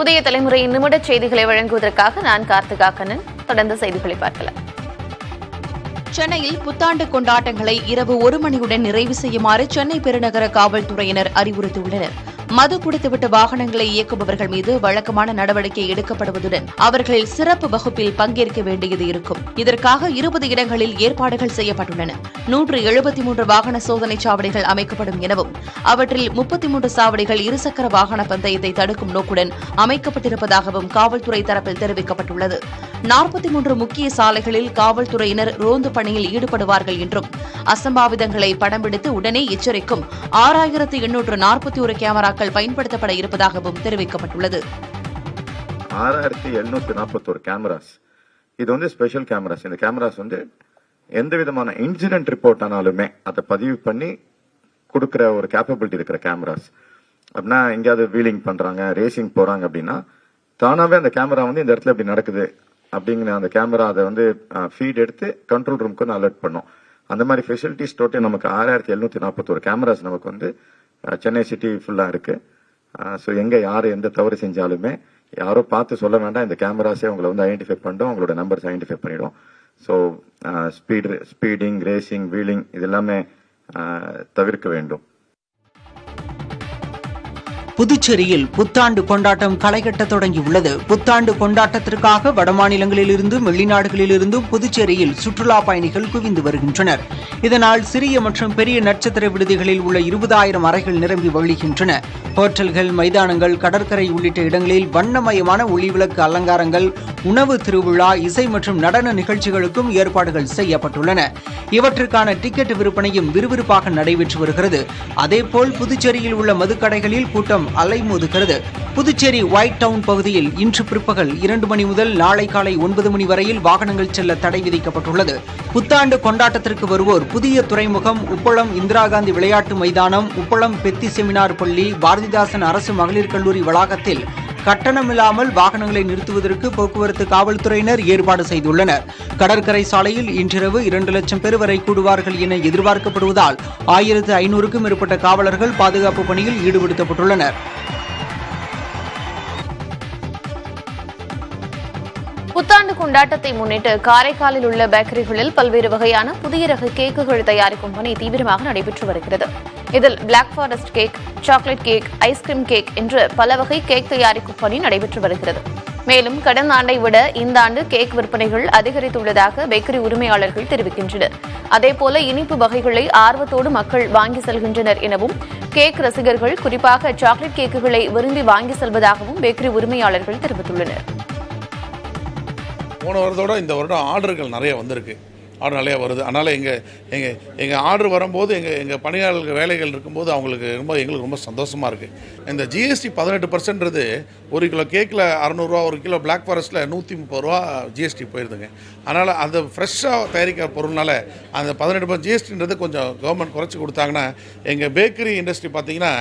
புதிய தலைமுறையின் நிமிட செய்திகளை வழங்குவதற்காக நான் கார்த்திகா கண்ணன். தொடர்ந்து செய்திகளை பார்க்கலாம். சென்னையில் புத்தாண்டு கொண்டாட்டங்களை இரவு 1 மணியுடன் நிறைவு செய்யுமாறு சென்னை பெருநகர காவல்துறையினர் அறிவுறுத்தியுள்ளனர். மது குடித்துவிட்டு வாகனங்களை இயக்குபவர்கள் மீது வழக்கமான நடவடிக்கை எடுக்கப்படுவதுடன் அவர்களில் சிறப்பு வகுப்பில் பங்கேற்க வேண்டியது இருக்கும். இதற்காக 20 இடங்களில் ஏற்பாடுகள் செய்யப்பட்டுள்ளன. 173 வாகன சோதனை சாவடிகள் அமைக்கப்படும் எனவும் அவற்றில் 33 சாவடிகள் இருசக்கர வாகன பந்தயத்தை தடுக்கும் நோக்குடன் அமைக்கப்பட்டிருப்பதாகவும் காவல்துறை தரப்பில் தெரிவிக்கப்பட்டுள்ளது. 43 முக்கிய சாலைகளில் காவல்துறையினர் ரோந்து பணியில் ஈடுபடுவார்கள் என்றும் அசம்பாவிதங்களை படம் பிடித்து உடனே எச்சரிக்கும் 6841 கேமராக்கள் பயன்படுத்தப்பட இருப்பதாகவும் தெரிவிக்கப்பட்டுள்ளது. 6741 கேமராஸ், இது ஸ்பெஷல் கேமராஸ். இந்த கேமராஸ் எந்த விதமான இன்சிடென்ட் ரிப்போர்ட் ஆனாலுமே அதை பதிவு பண்ணி கொடுக்கிற ஒரு கேப்பபிலிட்டி இருக்கிற கேமராஸ். அப்படின்னா எங்கேயாவது வீலிங் பண்றாங்க, ரேசிங் போறாங்க அப்படின்னா தானாவே அந்த கேமரா இந்த இடத்துல இப்படி நடக்குது அப்படிங்கிற அந்த கேமரா அதை ஃபீட் எடுத்து கண்ட்ரோல் ரூமுக்கு அலர்ட் பண்ணும். அந்த மாதிரி ஃபெசிலிட்டிஸ் டோட்டல் நமக்கு 6741 கேமராஸ் நமக்கு சென்னை சிட்டி ஃபுல்லா இருக்கு. ஸோ எங்க யாரு எந்த தவறு செஞ்சாலுமே யாரோ பார்த்து சொல்ல வேண்டாம், இந்த கேமராஸே உங்களை ஐடென்டிஃபை பண்ணிடும், உங்களோட நம்பர்ஸ் ஐடென்டிஃபை பண்ணிடும். ஸோ ஸ்பீடிங், ரேசிங், வீலிங் இது எல்லாமே தவிர்க்க வேண்டும். புதுச்சேரியில் புத்தாண்டு கொண்டாட்டம் களைகட்ட தொடங்கியுள்ளது. புத்தாண்டு கொண்டாட்டத்திற்காக வடமாநிலங்களிலிருந்தும் வெளிநாடுகளிலிருந்தும் புதுச்சேரியில் சுற்றுலா பயணிகள் குவிந்து வருகின்றனர். இதனால் சிறிய மற்றும் பெரிய நட்சத்திர விடுதிகளில் உள்ள 20,000 அறைகள் நிரம்பி வழிகின்றன. ஹோட்டல்கள், மைதானங்கள், கடற்கரை உள்ளிட்ட இடங்களில் வண்ணமயமான ஒளிவிளக்கு அலங்காரங்கள், உணவு திருவிழா, இசை மற்றும் நடன நிகழ்ச்சிகளுக்கும் ஏற்பாடுகள் செய்யப்பட்டுள்ளன. இவற்றுக்கான டிக்கெட் விற்பனையும் விறுவிறுப்பாக நடைபெற்று வருகிறது. அதேபோல் புதுச்சேரியில் உள்ள மதுக்கடைகளில் கூட்டம் அலைமோதுகிறது. புதுச்சேரி ஒயிட் டவுன் பகுதியில் இன்று பிற்பகல் 2 மணி முதல் நாளை காலை 9 மணி வரையில் வாகனங்கள் செல்ல தடை விதிக்கப்பட்டுள்ளது. புத்தாண்டு கொண்டாட்டத்திற்கு வருவோர் புதிய துறைமுகம், உப்பளம் இந்திரா காந்தி விளையாட்டு மைதானம், உப்பளம் பெத்தி செமினார் பள்ளி, பாரதிதாசன் அரசு மகளிர் கல்லூரி வளாகத்தில் கட்டணமில்லாமல் வாகனங்களை நிறுத்துவதற்கு போக்குவரத்து காவல்துறையினர் ஏற்பாடு செய்துள்ளனர். கடற்கரை சாலையில் இன்றிரவு 2 லட்சம் பேர் வரை கூடுவார்கள் என எதிர்பார்க்கப்படுவதால் 1500க்கும் மேற்பட்ட காவலர்கள் பாதுகாப்பு பணியில் ஈடுபடுத்தப்பட்டுள்ளனர். புத்தாண்டு கொண்டாட்டத்தை முன்னிட்டு காரைக்காலில் உள்ள பேக்கரிகளில் பல்வேறு வகையான புதிய ரக கேக்குகள் தயாரிக்கும் பணி தீவிரமாக நடைபெற்று வருகிறது. இதில் black forest cake, chocolate cake, ice cream cake என்று பல வகை கேக் தயாரிக்கும் பணி நடைபெற்று வருகிறது. மேலும் கடந்த ஆண்டை விட இந்த ஆண்டு கேக் விற்பனைகள் அதிகரித்துள்ளதாக பேக்கரி உரிமையாளர்கள் தெரிவிக்கின்றனர். அதேபோல இனிப்பு வகைகளை ஆர்வத்தோடு மக்கள் வாங்கி செல்கின்றனர் எனவும், கேக் ரசிகர்கள் குறிப்பாக சாக்லேட் கேக்குகளை விரும்பி வாங்கி செல்வதாகவும் பேக்கரி உரிமையாளர்கள் தெரிவித்துள்ளனர். போன வருடத்தோட இந்த வருடம் ஆர்டர்கள் நிறைய வந்திருக்கு. ஆர்டர் நிறையா வருது. அதனால் எங்கள் ஆர்டர் வரும்போது எங்கள் பணியாளர்கள் வேலைகள் இருக்கும்போது எங்களுக்கு ரொம்ப சந்தோஷமாக இருக்குது. இந்த ஜிஎஸ்டி 18% 1 கிலோ கேக்கில் 600 ரூபா, 1 கிலோ பிளாக் ஃபாரஸ்ட்டில் 130 ரூபா ஜிஎஸ்டி போயிருதுங்க. அதனால் அந்த ஃப்ரெஷ்ஷாக தயாரிக்கிற பொருள்னால அந்த 18% ஜிஎஸ்டின்றது கொஞ்சம் கவர்மெண்ட் குறைச்சி கொடுத்தாங்கன்னா எங்கள் பேக்கரி இண்டஸ்ட்ரி பார்த்திங்கன்னா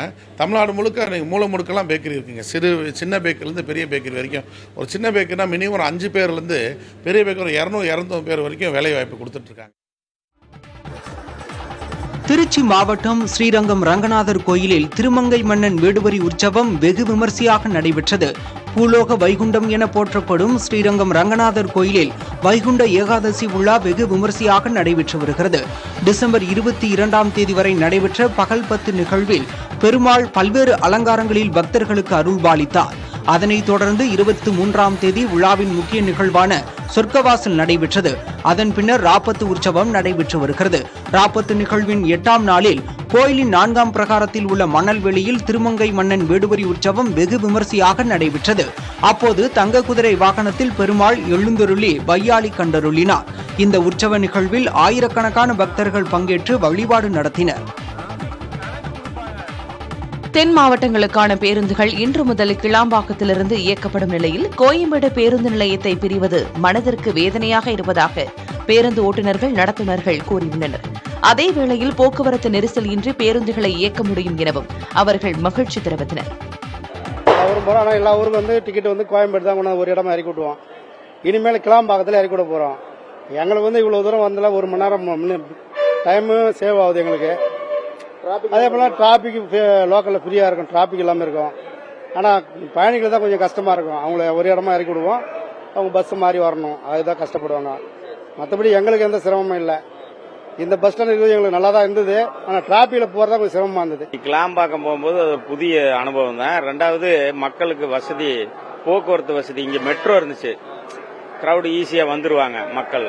தமிழ்நாடு முழுக்க மூல முழுக்கெல்லாம் பேக்கரி இருக்குங்க. சின்ன பேக்கரிலேருந்து பெரிய பேக்கரி வரைக்கும். ஒரு சின்ன பேக்கரினா மினிமம் ஒரு 5 பேர்லேருந்து பெரிய பேக்கரி 200-250 பேர் வரைக்கும் வேலை வாய்ப்பு கொடுத்துட்ருக்காங்க. திருச்சி மாவட்டம் ஸ்ரீரங்கம் ரங்கநாதர் கோயிலில் திருமங்கை மன்னன் வேடுவரி உற்சவம் வெகு விமர்சையாக நடைபெற்றது. பூலோக வைகுண்டம் என போற்றப்படும் ஸ்ரீரங்கம் ரங்கநாதர் கோயிலில் வைகுண்ட ஏகாதசி விழா வெகு விமர்சையாக நடைபெற்று வருகிறது. டிசம்பர் 22ஆம் தேதி வரை நடைபெற்ற பகல் 10 நிகழ்வில் பெருமாள் பல்வேறு அலங்காரங்களில் பக்தர்களுக்கு அருள்பாலித்தார். அதனைத் தொடர்ந்து 23ஆம் தேதி விழாவின் முக்கிய நிகழ்வான சொர்க்கவாசல் நடைபெற்றது. அதன் பின்னர் ராப்பத்து உற்சவம் நடைபெற்று வருகிறது. ராப்பத்து நிகழ்வின் 8ஆம் நாளில் கோயிலின் 4ஆம் பிரகாரத்தில் உள்ள மணல் வெளியில் திருமங்கை மன்னன் வேடுவரி உற்சவம் வெகு விமர்சையாக நடைபெற்றது. அப்போது தங்க குதிரை வாகனத்தில் பெருமாள் எழுந்தருளி வையாளி கண்டருளினார். இந்த உற்சவ நிகழ்வில் ஆயிரக்கணக்கான பக்தர்கள் பங்கேற்று வழிபாடு நடத்தினர். தென் மாவட்டங்களுக்கான பேருந்துகள் இன்று முதல் கிளாம்பாக்கத்திலிருந்து இயக்கப்படும் நிலையில் கோயம்பேடு பேருந்து நிலையத்தை பிரிவது மனதிற்கு வேதனையாக இருப்பதாக பேருந்து ஓட்டுநர்கள், நடத்துனர்கள் கூறியுள்ளனர். அதேவேளையில் போக்குவரத்து நெரிசல் இன்றி பேருந்துகளை இயக்க முடியும் எனவும் அவர்கள் மகிழ்ச்சி தெரிவித்தனர். எல்லா ஊருக்கு டிக்கெட் கோயம்பேடு தான் ஒரு இடமா இறக்கி விட்டுவோம். இனிமேல் கிளாம்பாக்கத்தில் இறக்கி விட போறோம். எங்களுக்கு இவ்வளவு தூரம் வந்தால 1 மணி நேரம் டைம் சேவ் ஆகுது எங்களுக்கு. அதே போல டிராபிக் லோக்கல்ல ஃப்ரீயா இருக்கும், டிராபிக் இல்லாம இருக்கும். ஆனால் பயணிகள் தான் கொஞ்சம் கஷ்டமாக இருக்கும். அவங்கள ஒரு இடமா இறக்கி விடுவோம், அவங்க பஸ் மாறி வரணும், அதுதான் கஷ்டப்படுவாங்க. மற்றபடி எங்களுக்கு எந்த சிரமமும் இல்லை. இந்த பஸ் ஸ்டாண்ட் இருக்கிறது எங்களுக்கு நல்லா தான் இருந்தது. ஆனால் டிராபிக்கில் போகிறதா கொஞ்சம் சிரமமாக இருந்தது. கிளாம்பாக்கம் போகும்போது அது ஒரு புதிய அனுபவம் தான். ரெண்டாவது மக்களுக்கு வசதி, போக்குவரத்து வசதி. இங்கே மெட்ரோ இருந்துச்சு, கிரௌடு ஈஸியாக வந்துருவாங்க மக்கள்.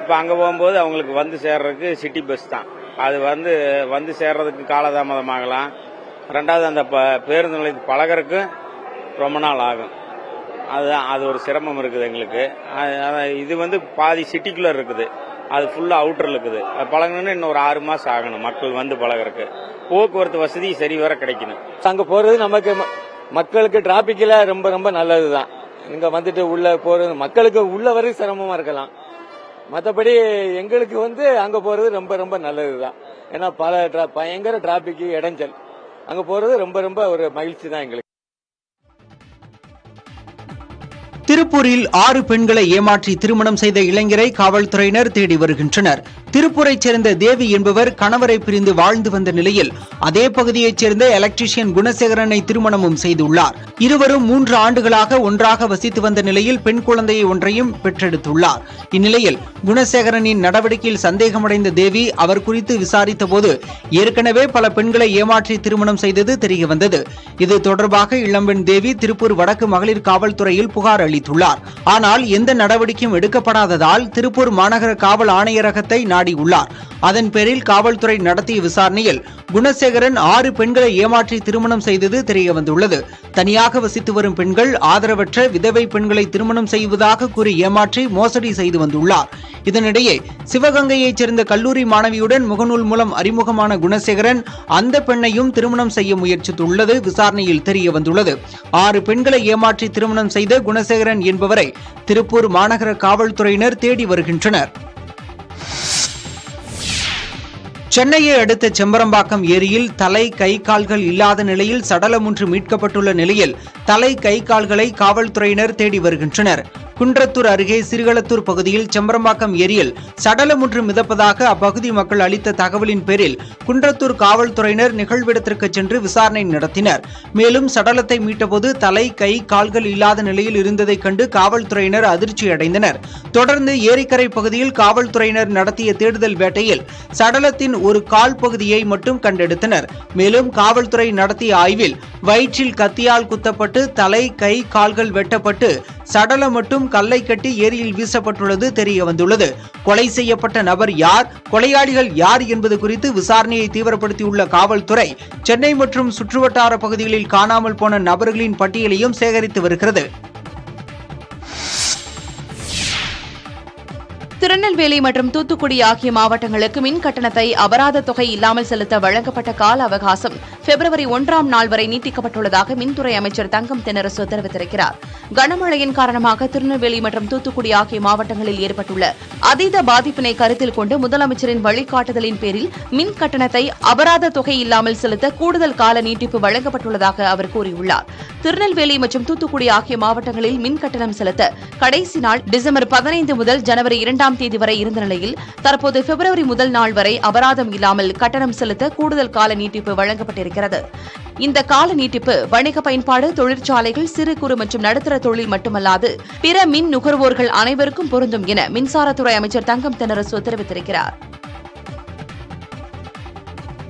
இப்போ அங்கே போகும்போது அவங்களுக்கு வந்து சேர்றதுக்கு சிட்டி பஸ் தான். அது வந்து சேர்றதுக்கு காலதாமதமாகலாம். ரெண்டாவது அந்த பேருந்து நிலையத்துக்கு பழகிறதுக்கு ரொம்ப நாள் ஆகும். அதுதான் அது ஒரு சிரமம் இருக்குது எங்களுக்கு. இது பாதி சிட்டிக்குள்ளே இருக்குது, அது ஃபுல்லாக அவுட்டரில் இருக்குது. அது பழகணும்னு இன்னும் ஒரு 6 மாதம் ஆகணும் மக்கள் வந்து பழகிறதுக்கு. போக்குவரத்து வசதி சரிவர கிடைக்கணும். அங்கே போகிறது நமக்கு மக்களுக்கு டிராபிக்கில் ரொம்ப ரொம்ப நல்லது தான். இங்கே வந்துட்டு உள்ள போகிறது மக்களுக்கு உள்ள வரை சிரமமாக இருக்கலாம். மற்றபடி எங்களுக்கு அங்கே போகிறது ரொம்ப ரொம்ப நல்லது தான். ஏன்னா பயங்கர டிராபிக், இடைஞ்சல். அங்கே போகிறது ரொம்ப ரொம்ப ஒரு மகிழ்ச்சி தான் எங்களுக்கு. திருப்பூரில் 6 பெண்களை ஏமாற்றி திருமணம் செய்த இளைஞரை காவல்துறையினர் தேடி வருகின்றனர். திருப்பூரைச் சேர்ந்த தேவி என்பவர் கணவரை பிரிந்து வாழ்ந்து வந்த நிலையில் அதே பகுதியைச் சேர்ந்த எலக்ட்ரீஷியன் குணசேகரனை திருமணமும் செய்துள்ளார். இருவரும் 3 ஆண்டுகளாக ஒன்றாக வசித்து வந்த நிலையில் பெண் குழந்தையை ஒன்றையும் பெற்றெடுத்துள்ளார். இந்நிலையில் குணசேகரனின் நடவடிக்கையில் சந்தேகமடைந்த தேவி அவர் குறித்து விசாரித்த போது ஏற்கனவே பல பெண்களை ஏமாற்றி திருமணம் செய்தது தெரியவந்தது. இது தொடர்பாக இளம்பெண் தேவி திருப்பூர் வடக்கு மகளிர் காவல்துறையில் புகார் அளித்துள்ளார். ஆனால் எந்த நடவடிக்கையும் எடுக்கப்படாததால் திருப்பூர் மாநகர காவல் ஆணையரகத்தை நாடியுள்ளார். அதன் பேரில் காவல்துறை நடத்திய விசாரணையில் குணசேகரன் 6 பெண்களை ஏமாற்றி திருமணம் செய்தது தெரியவந்துள்ளது. தனியாக வசித்து வரும் பெண்கள் ஆதரவற்ற விதவை பெண்களை திருமணம் செய்வதாக கூறி ஏமாற்றி மோசடி செய்து வந்துள்ளார். இதனிடையே சிவகங்கையைச் சேர்ந்த கல்லூரி மாணவியுடன் முகநூல் மூலம் அறிமுகமான குணசேகரன் அந்த பெண்ணையும் திருமணம் செய்ய முயற்சித்துள்ளது விசாரணையில் தெரியவந்துள்ளது. 6 பெண்களை ஏமாற்றி திருமணம் செய்த குணசேகரன் என்பவரை திருப்பூர் மாநகர காவல்துறையினர் தேடி வருகின்றனர். சென்னையை அடுத்த செம்பரம்பாக்கம் ஏரியில் தலை கை கால்கள் இல்லாத நிலையில் சடலம் ஒன்று மீட்கப்பட்டுள்ள நிலையில் தலை கை கால்களை காவல்துறையினர் தேடி வருகின்றனர். குன்றத்தூர் அருகே சிறுகளத்தூர் பகுதியில் செம்பரம்பாக்கம் ஏரியில் சடலம் ஒன்று மிதப்பதாக அப்பகுதி மக்கள் அளித்த தகவலின் பேரில் குன்றத்தூர் காவல்துறையினர் நிகழ்விடத்திற்கு சென்று விசாரணை நடத்தினர். மேலும் சடலத்தை மீட்டபோது தலை கை கால்கள் இல்லாத நிலையில் இருந்ததை கண்டு காவல்துறையினர் அதிர்ச்சி அடைந்தனர். தொடர்ந்து ஏரிக்கரை பகுதியில் காவல்துறையினர் நடத்திய தேடுதல் வேட்டையில் சடலத்தின் ஒரு கால் பகுதியை மட்டும் கண்டெடுத்தனர். மேலும் காவல்துறை நடத்திய ஆய்வில் வயிற்றில் கத்தியால் குத்தப்பட்டு தலை கை கால்கள் வெட்டப்பட்டு சடலம் மட்டும் கல்லை கட்டி ஏரியில் வீசப்பட்டுள்ளது தெரிய வந்துள்ளது. கொலை செய்யப்பட்ட நபர் யார், கொலையாளிகள் யார் என்பது குறித்து விசாரணையை தீவிரப்படுத்தியுள்ள காவல்துறை சென்னை மற்றும் சுற்றுவட்டார பகுதிகளில் காணாமல் போன நபர்களின் பட்டியலையும் சேகரித்து வருகிறது. திருநெல்வேலி மற்றும் தூத்துக்குடி ஆகிய மாவட்டங்களுக்கு மின் கட்டணத்தை அபராத தொகை இல்லாமல் செலுத்த வழங்கப்பட்ட கால அவகாசம் பிப்ரவரி 1ஆம் நாள் வரை நீட்டிக்கப்பட்டுள்ளதாக மின்துறை அமைச்சர் தங்கம் தென்னரசு தெரிவித்திருக்கிறார். கனமழையின் காரணமாக திருநெல்வேலி மற்றும் தூத்துக்குடி ஆகிய மாவட்டங்களில் ஏற்பட்டுள்ள அதீத பாதிப்பினை கருத்தில் கொண்டு முதலமைச்சரின் வழிகாட்டுதலின் பேரில் மின் கட்டணத்தை அபராத தொகை இல்லாமல் செலுத்த கூடுதல் கால நீட்டிப்பு வழங்கப்பட்டுள்ளதாக அவர் கூறியுள்ளார். திருநெல்வேலி மற்றும் தூத்துக்குடி ஆகிய மாவட்டங்களில் மின் கட்டணம் செலுத்த கடைசி நாள் டிசம்பர் 15 முதல் ஜனவரி 2ஆம் தேதி வரை இருந்த நிலையில் தற்போது பிப்ரவரி முதல் நாள் வரை அபராதம் இல்லாமல் கட்டணம் செலுத்த கூடுதல் கால நீட்டிப்பு வழங்கப்பட்டிருக்கிறது. இந்த கால நீட்டிப்பு வணிக பயன்பாடு, தொழிற்சாலைகள், சிறு குறு மற்றும் நடுத்தர தொழில் மட்டுமல்லாது பிற மின் நுகர்வோர்கள் அனைவருக்கும் பொருந்தும் என மின்சாரத்துறை அமைச்சர் தங்கம் தென்னரசு தெரிவித்திருக்கிறார்.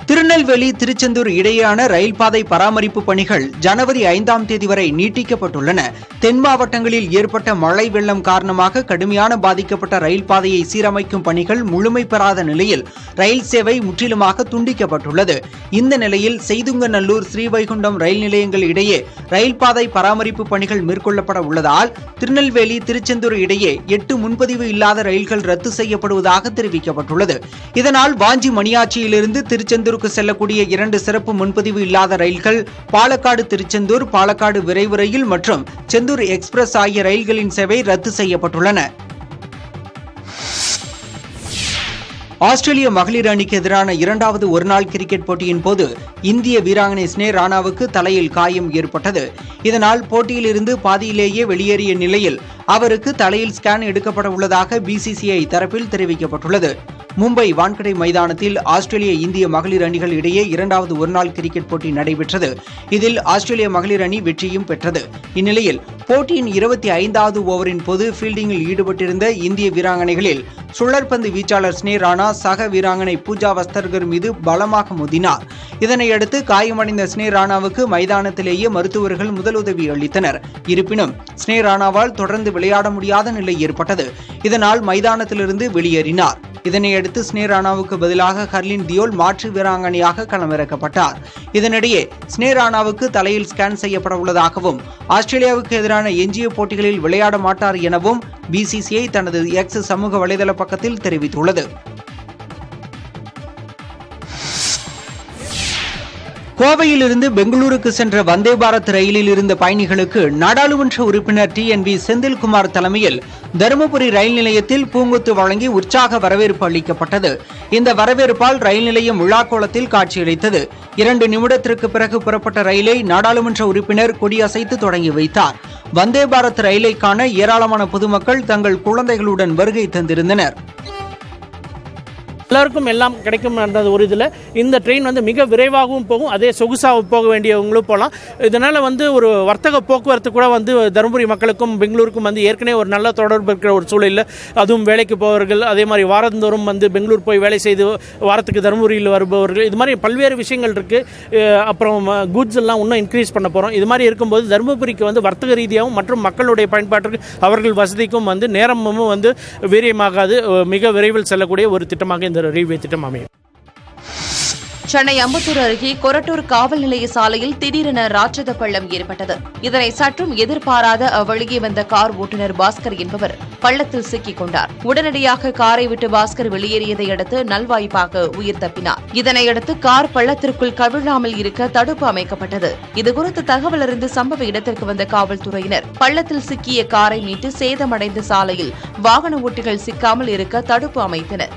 திருநெல்வேலி திருச்செந்தூர் இடையேயான ரயில் பாதை பராமரிப்பு பணிகள் ஜனவரி 5ஆம் தேதி வரை நீட்டிக்கப்பட்டுள்ளன. தென் மாவட்டங்களில் ஏற்பட்ட மழை வெள்ளம் காரணமாக கடுமையான பாதிக்கப்பட்ட ரயில் பாதையை சீரமைக்கும் பணிகள் முழுமை பெறாத நிலையில் ரயில் சேவை முற்றிலுமாக துண்டிக்கப்பட்டுள்ளது. இந்த நிலையில் செய்துங்கநல்லூர், ஸ்ரீவைகுண்டம் ரயில் நிலையங்கள் இடையே ரயில் பாதை பராமரிப்பு பணிகள் மேற்கொள்ளப்பட உள்ளதால் திருநெல்வேலி திருச்செந்தூர் இடையே 8 முன்பதிவு இல்லாத ரயில்கள் ரத்து செய்யப்படுவதாக தெரிவிக்கப்பட்டுள்ளது. இதனால் வாஞ்சி மணியாச்சியிலிருந்து திருச்செந்தூர் செல்லக்கூடிய 2 சிறப்பு முன்பதிவு இல்லாத ரயில்கள் பாலக்காடு திருச்செந்தூர், பாலக்காடு விரைவு ரயில் மற்றும் செந்தூர் எக்ஸ்பிரஸ் ஆகிய ரயில்களின் சேவை ரத்து செய்யப்பட்டுள்ளன. ஆஸ்திரேலிய மகளிர் அணிக்கு எதிரான 2வது ஒருநாள் கிரிக்கெட் போட்டியின் போது இந்திய வீராங்கனை ஸ்னே ராணாவுக்கு தலையில் காயம் ஏற்பட்டது. இதனால் போட்டியிலிருந்து பாதியிலேயே வெளியேறிய நிலையில் அவருக்கு தலையில் ஸ்கேன் எடுக்கப்பட உள்ளதாக BCCI தரப்பில் தெரிவிக்கப்பட்டுள்ளது. மும்பை வான்கடை மைதானத்தில் ஆஸ்திரேலிய இந்திய மகளிர் அணிகள் இடையே இரண்டாவது ஒருநாள் கிரிக்கெட் போட்டி நடைபெற்றது. இதில் ஆஸ்திரேலிய மகளிர் அணி வெற்றியும் பெற்றது. இந்நிலையில் போட்டியின் 25வது ஓவரின் போது ஃபீல்டிங்கில் ஈடுபட்டிருந்த இந்திய வீராங்கனைகளில் சுழற்பந்து வீச்சாளர் ஸ்னே ராணா சக வீராங்கனை பூஜா வஸ்தர்கர் மீது பலமாக மோதினார். இதனையடுத்து காயமடைந்த ஸ்னே ராணாவுக்கு மைதானத்திலேயே மருத்துவர்கள் முதலுதவி அளித்தனர். இருப்பினும் ஸ்னே ராணாவால் தொடர்ந்து விளையாட முடியாத நிலை ஏற்பட்டது. இதனால் மைதானத்திலிருந்து வெளியேறினார். இதனையடுத்து ஸ்னே ராணாவுக்கு பதிலாக ஹர்லின் தியோல் மாற்று வீராங்கனையாக களமிறக்கப்பட்டார். இதனிடையே ஸ்னே ராணாவுக்கு தலையில் ஸ்கேன் செய்யப்பட உள்ளதாகவும் ஆஸ்திரேலியாவுக்கு எதிரான எஞ்சிய போட்டிகளில் விளையாட மாட்டார் எனவும் BCCI தனது எக்ஸ் சமூக வலைதள பக்கத்தில் தெரிவித்துள்ளது. கோவையிலிருந்து பெங்களூருக்கு சென்ற வந்தே பாரத் ரயிலில் இருந்த பயணிகளுக்கு நாடாளுமன்ற உறுப்பினர் TNV செந்தில்குமார் தலைமையில் தருமபுரி ரயில் நிலையத்தில் பூங்கொத்து வழங்கி உற்சாக வரவேற்பு அளிக்கப்பட்டது. இந்த வரவேற்பால் ரயில் நிலையம் விழாக்கோலத்தில் காட்சியளித்தது. 2 நிமிடத்திற்கு பிறகு புறப்பட்ட ரயிலை நாடாளுமன்ற உறுப்பினர் கொடியசைத்து தொடங்கி வைத்தார். வந்தே பாரத் ரயிலை காண ஏராளமான பொதுமக்கள் தங்கள் குழந்தைகளுடன் வருகை தந்திருந்தனர். எல்லாருக்கும் எல்லாம் கிடைக்கும் என்ற ஒரு இதில் இந்த ட்ரெயின் வந்து மிக விரைவாகவும் போகும், அதே சொகுசாக போக வேண்டியவங்களும் போகலாம். இதனால் வந்து ஒரு வர்த்தக போக்குவரத்து கூட வந்து தருமபுரி மக்களுக்கும் பெங்களூருக்கும் வந்து ஏற்கனவே ஒரு நல்ல தொடர்பு இருக்கிற ஒரு சூழலில், அதுவும் வேலைக்கு போவர்கள், அதே மாதிரி வாரந்தோறும் வந்து பெங்களூர் போய் வேலை செய்து வாரத்துக்கு தருமபுரியில் வருபவர்கள், இது மாதிரி பல்வேறு விஷயங்கள் இருக்குது. அப்புறம் கூட்ஸ் எல்லாம் இன்னும் இன்க்ரீஸ் பண்ண போகிறோம். இது மாதிரி இருக்கும்போது தருமபுரிக்கு வந்து வர்த்தக ரீதியாகவும் மற்றும் மக்களுடைய பயன்பாட்டிற்கு அவர்கள் வசதிக்கும் வந்து நேரமும் வந்து வீரியமாகாது, மிக விரைவில் செல்லக்கூடிய ஒரு திட்டமாக இந்த ரயில்வே திட்டம் அமையும். சென்னை அம்பத்தூர் அருகே கொரட்டூர் காவல் நிலைய சாலையில் திடீரென ராட்சத பள்ளம் ஏற்பட்டது. இதனை சற்றும் எதிர்பாராத அவ்வழியே வந்த கார் ஓட்டுநர் பாஸ்கர் என்பவர் பள்ளத்தில் சிக்கிக் கொண்டார். உடனடியாக காரை விட்டு பாஸ்கர் வெளியேறியதை அடுத்து நல்வாய்ப்பாக உயிர் தப்பினார். இதனையடுத்து கார் பள்ளத்திற்குள் கவிழாமல் இருக்க தடுப்பு அமைக்கப்பட்டது. இதுகுறித்து தகவல் அறிந்து சம்பவ இடத்திற்கு வந்த காவல்துறையினர் பள்ளத்தில் சிக்கிய காரை மீட்டு சேதமடைந்த சாலையில் வாகன ஓட்டிகள் சிக்காமல் இருக்க தடுப்பு அமைத்தனர்.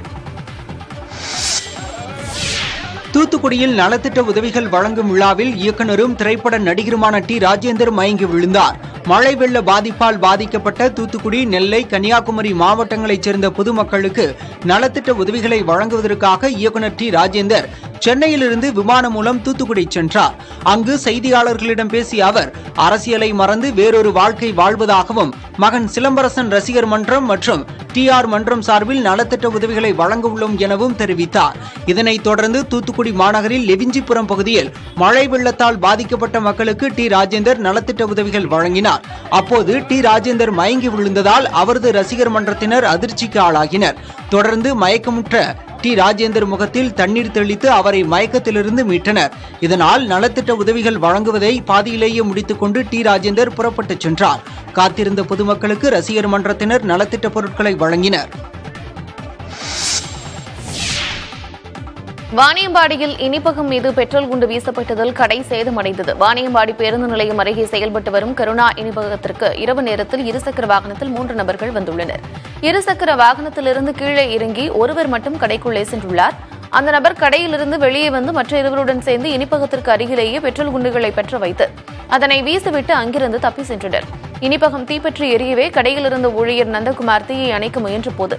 தூத்துக்குடியில் நலத்திட்ட உதவிகள் வழங்கும் விழாவில் இயக்குநரும் திரைப்பட நடிகருமான ராஜேந்தர் மயங்கி விழுந்தார். மழை வெள்ள பாதிப்பால் பாதிக்கப்பட்ட தூத்துக்குடி, நெல்லை, கன்னியாகுமரி மாவட்டங்களைச் சேர்ந்த பொதுமக்களுக்கு நலத்திட்ட உதவிகளை வழங்குவதற்காக இயக்குநர் ராஜேந்தர் சென்னையிலிருந்து விமானம் மூலம் தூத்துக்குடி சென்றார். அங்கு செய்தியாளர்களிடம் பேசிய அவர் அரசியலை மறந்து வேறொரு வாழ்க்கை வாழ்வதாகவும் மகன் சிலம்பரசன் ரசிகர் மன்றம் மற்றும் TR மன்றம் சார்பில் நலத்திட்ட உதவிகளை வழங்க உள்ளோம் எனவும் தெரிவித்தார். இதனைத் தொடர்ந்து தூத்துக்குடி மாநகரில் லெவிஞ்சிபுரம் பகுதியில் மழை வெள்ளத்தால் பாதிக்கப்பட்ட மக்களுக்கு ராஜேந்தர் நலத்திட்ட உதவிகள் வழங்கினார். அப்போது ராஜேந்தர் மயங்கி விழுந்ததால் அவரது ரசிகர் மன்றத்தினர் அதிர்ச்சிக்கு ஆளாகினர். தொடர்ந்து மயக்கமுற்ற ராஜேந்தர் முகத்தில் தண்ணீர் தெளித்து அவரை மயக்கத்திலிருந்து மீட்டனர். இதனால் நலத்திட்ட உதவிகள் வழங்குவதை பாதியிலேயே முடித்துக் கொண்டு ராஜேந்தர் புறப்பட்டுச் சென்றார். காத்திருந்த பொதுமக்களுக்கு ரசிகர் மன்றத்தினர் நலத்திட்ட பொருட்களை வழங்கினர். வாணியம்பாடியில் இனிப்பகம் மீது பெட்ரோல் குண்டு வீசப்பட்டதில் கடை சேதமடைந்தது. வாணியம்பாடி பேருந்து நிலையம் அருகே செயல்பட்டு வரும் கருணா இனிப்பகத்திற்கு இரவு நேரத்தில் இருசக்கர வாகனத்தில் 3 நபர்கள் வந்துள்ளனர். இருசக்கர வாகனத்திலிருந்து கீழே இறங்கி ஒருவர் மட்டும் கடைக்குள்ளே சென்றுள்ளார். அந்த நபர் கடையிலிருந்து வெளியே வந்து மற்ற இருவருடன் சேர்ந்து இனிப்பகத்திற்கு அருகிலேயே பெட்ரோல் குண்டுகளை பற்ற வைத்து அதனை வீசிவிட்டு அங்கிருந்து தப்பி சென்றனர். இனிப்பகம் தீப்பற்றி எரியவே கடையில் இருந்த ஊழியர் நந்தகுமார் தீயை அணைக்க முயன்ற போது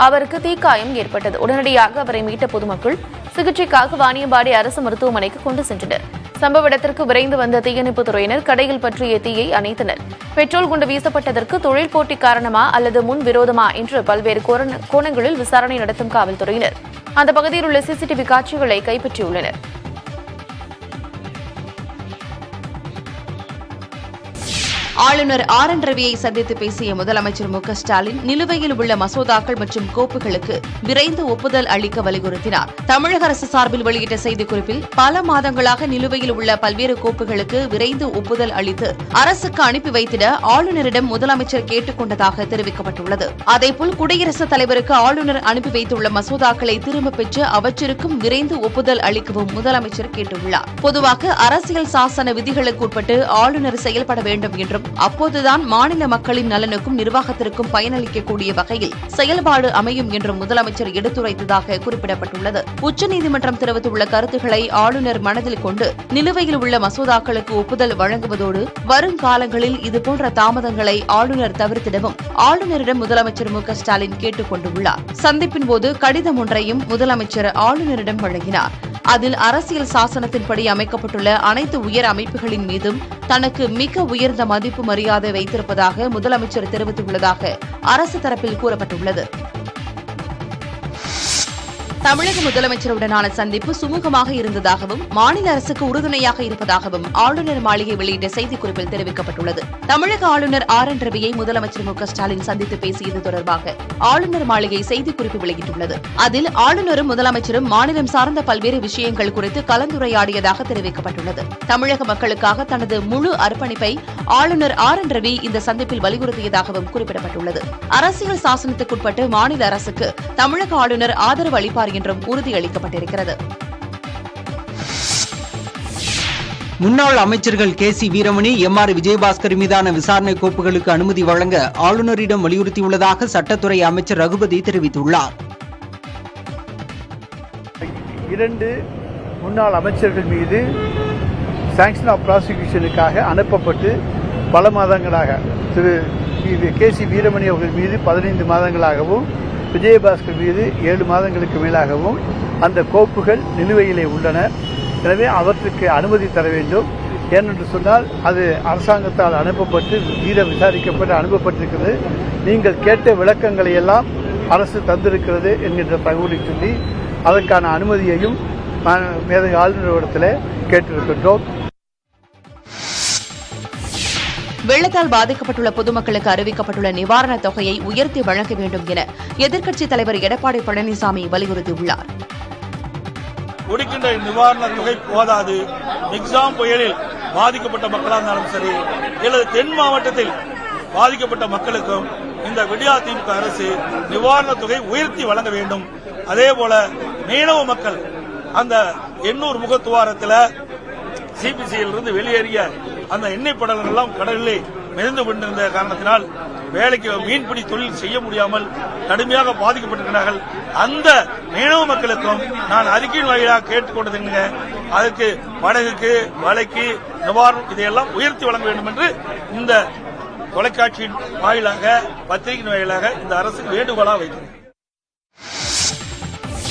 அவருக்கு தீக்காயம் ஏற்பட்டது. உடனடியாக அவரை மீட்ட பொதுமக்கள் சிகிச்சைக்காக வாணியம்பாடி அரசு மருத்துவமனைக்கு கொண்டு சென்றனர். சம்பவ இடத்திற்கு விரைந்து வந்த தீயணைப்புத் துறையினர் கடையில் பற்றிய தீயை அணைத்தனர். பெட்ரோல் குண்டு வீசப்பட்டதற்கு தொழில் போட்டி காரணமா அல்லது முன் விரோதமா என்று பல்வேறு கோணங்களில் விசாரணை நடத்தும் காவல்துறையினர் அந்த பகுதியில் உள்ள CCTV காட்சிகளை கைப்பற்றியுள்ளனர். ஆளுநர் RN ரவியை சந்தித்து பேசிய முதலமைச்சர் ஸ்டாலின் நிலுவையில் உள்ள மசோதாக்கள் மற்றும் கோப்புகளுக்கு விரைந்து ஒப்புதல் அளிக்க வலியுறுத்தினார். தமிழக அரசு சார்பில் வெளியிட்ட செய்திக்குறிப்பில் பல மாதங்களாக நிலுவையில் உள்ள பல்வேறு கோப்புகளுக்கு விரைந்து ஒப்புதல் அளித்து அரசுக்கு அனுப்பி வைத்திட ஆளுநரிடம் முதலமைச்சர் கேட்டுக் கொண்டதாக தெரிவிக்கப்பட்டுள்ளது. அதேபோல் குடியரசுத் தலைவருக்கு ஆளுநர் அனுப்பி வைத்துள்ள மசோதாக்களை திரும்பப் பெற்று அவற்றிற்கும் விரைந்து ஒப்புதல் அளிக்கவும் முதலமைச்சர் கேட்டுள்ளார். பொதுவாக அரசியல் சாசன விதிகளுக்கு உட்பட்டு ஆளுநர் செயல்பட வேண்டும் என்றும் அப்போதுதான் மாநில மக்களின் நலனுக்கும் நிர்வாகத்திற்கும் பயனளிக்கக்கூடிய வகையில் செயல்பாடு அமையும் என்றும் முதலமைச்சர் எடுத்துரைத்ததாக குறிப்பிடப்பட்டுள்ளது. உச்சநீதிமன்றம் தெரிவித்துள்ள கருத்துக்களை ஆளுநர் மனதில் கொண்டு நிலுவையில் உள்ள மசோதாக்களுக்கு ஒப்புதல் வழங்குவதோடு வருங்காலங்களில் இதுபோன்ற தாமதங்களை ஆளுநர் தவிர்த்திடவும் ஆளுநரிடம் முதலமைச்சர் மு.க.ஸ்டாலின் கேட்டுக் கொண்டுள்ளார். சந்திப்பின் போது கடிதம் ஒன்றையும் முதலமைச்சர் ஆளுநரிடம் வழங்கினார். அதில் அரசியல் சாசனத்தின்படி அமைக்கப்பட்டுள்ள அனைத்து உயர் அமைப்புகளின் மீதும் தனக்கு மிக உயர்ந்த மதிப்பு மரியாதை வைத்திருப்பதாக முதலமைச்சர் தெரிவித்துள்ளதாக அரசு தரப்பில் கூறப்பட்டுள்ளது. தமிழக முதலமைச்சருடனான சந்திப்பு சுமூகமாக இருந்ததாகவும் மாநில அரசுக்கு உறுதுணையாக இருப்பதாகவும் ஆளுநர் மாளிகை வெளியிட்ட செய்திக்குறிப்பில் தெரிவிக்கப்பட்டுள்ளது. தமிழக ஆளுநர் ஆர்.என். ரவியை முதலமைச்சர் மு.க.ஸ்டாலின் சந்தித்து பேசியது தொடர்பாக ஆளுநர் மாளிகை செய்திக்குறிப்பு வெளியிட்டுள்ளது. அதில் ஆளுநரும் முதலமைச்சரும் மாநிலம் சார்ந்த பல்வேறு விஷயங்கள் குறித்து கலந்துரையாடியதாக தெரிவிக்கப்பட்டுள்ளது. தமிழக மக்களுக்காக தனது முழு அர்ப்பணிப்பை ஆளுநர் ஆர்.என். ரவி இந்த சந்திப்பில் வலியுறுத்தியதாகவும் குறிப்பிடப்பட்டுள்ளது. அரசியல் சாசனத்துக்குட்பட்டு மாநில அரசுக்கு தமிழக ஆளுநர் ஆதரவு அளிப்பார் என்றும் உறுதியளிக்கப்பட்டிருக்கிறது. முன்னாள் அமைச்சர்கள் கே.சி. வீரமணி, எம்.ஆர். விஜயபாஸ்கர் மீதான விசாரணை கோப்புகளுக்கு அனுமதி வழங்க ஆளுநரிடம் வலியுறுத்தியுள்ளதாக சட்டத்துறை அமைச்சர் ரகுபதி தெரிவித்துள்ளார். 2 முன்னாள் அமைச்சர்கள் மீது சாங்ஷன் ஆஃப் ப்ராசிக்யூஷனுக்காக அனுப்பப்பட்டு பல மாதங்களாக திரு கே.சி. வீரமணி அவர்கள் மீது 15 மாதங்களாகவும் விஜயபாஸ்கர் மீது 7 மாதங்களுக்கு மேலாகவும் அந்த கோப்புகள் நிலுவையிலே உள்ளன. எனவே அவற்றுக்கு அனுமதி தர வேண்டும். ஏனென்று சொன்னால் அது அரசாங்கத்தால் அனுப்பப்பட்டு விசாரிக்கப்பட்டு அனுப்பப்பட்டிருக்கிறது. நீங்கள் கேட்ட விளக்கங்களை எல்லாம் அரசு தந்திருக்கிறது என்கின்ற தகவலை சொல்லி அதற்கான அனுமதியையும் மேதகு ஆளுநரிடத்தில் கேட்டிருக்கின்றோம். வெள்ளத்தால் பாதிக்கப்பட்டுள்ள பொதுமக்களுக்கு அறிவிக்கப்பட்டுள்ள நிவாரணத் தொகையை உயர்த்தி வழங்க வேண்டும் என எதிர்க்கட்சித் தலைவர் எடப்பாடி பழனிசாமி வலியுறுத்தியுள்ளார். கொடுக்கின்ற நிவாரணத் தொகை போதாது. மிக்ஸாம் புயலில் பாதிக்கப்பட்ட மக்களாக இருந்தாலும் சரி, அல்லது தென் மாவட்டத்தில் பாதிக்கப்பட்ட மக்களுக்கும் இந்த விடியா திமுக அரசு நிவாரணத் தொகை உயர்த்தி வழங்க வேண்டும். அதேபோல மீனவ மக்கள் அந்த எண்ணூர் முகத்துவாரத்தில் சிபிசியில் இருந்து வெளியேறிய அந்த எண்ணெய் படலங்கள் எல்லாம் கடலிலே மிதந்து கொண்டிருந்த காரணத்தினால் வேலைக்கு மீன்பிடி தொழில் செய்ய முடியாமல் கடுமையாக பாதிக்கப்பட்டிருக்கிறார்கள். அந்த மீனவ மக்களுக்கும் நான் அறிக்கையின் வாயிலாக கேட்டுக்கொண்டதுங்க, அதற்கு படகுக்கு வலைக்கு நிவாரணம் இதையெல்லாம் உயர்த்தி வழங்க வேண்டும் என்று இந்த தொலைக்காட்சியின் வாயிலாக பத்திரிகையின் வாயிலாக இந்த அரசுக்கு வேண்டுகோளாக வைக்கிறேன்.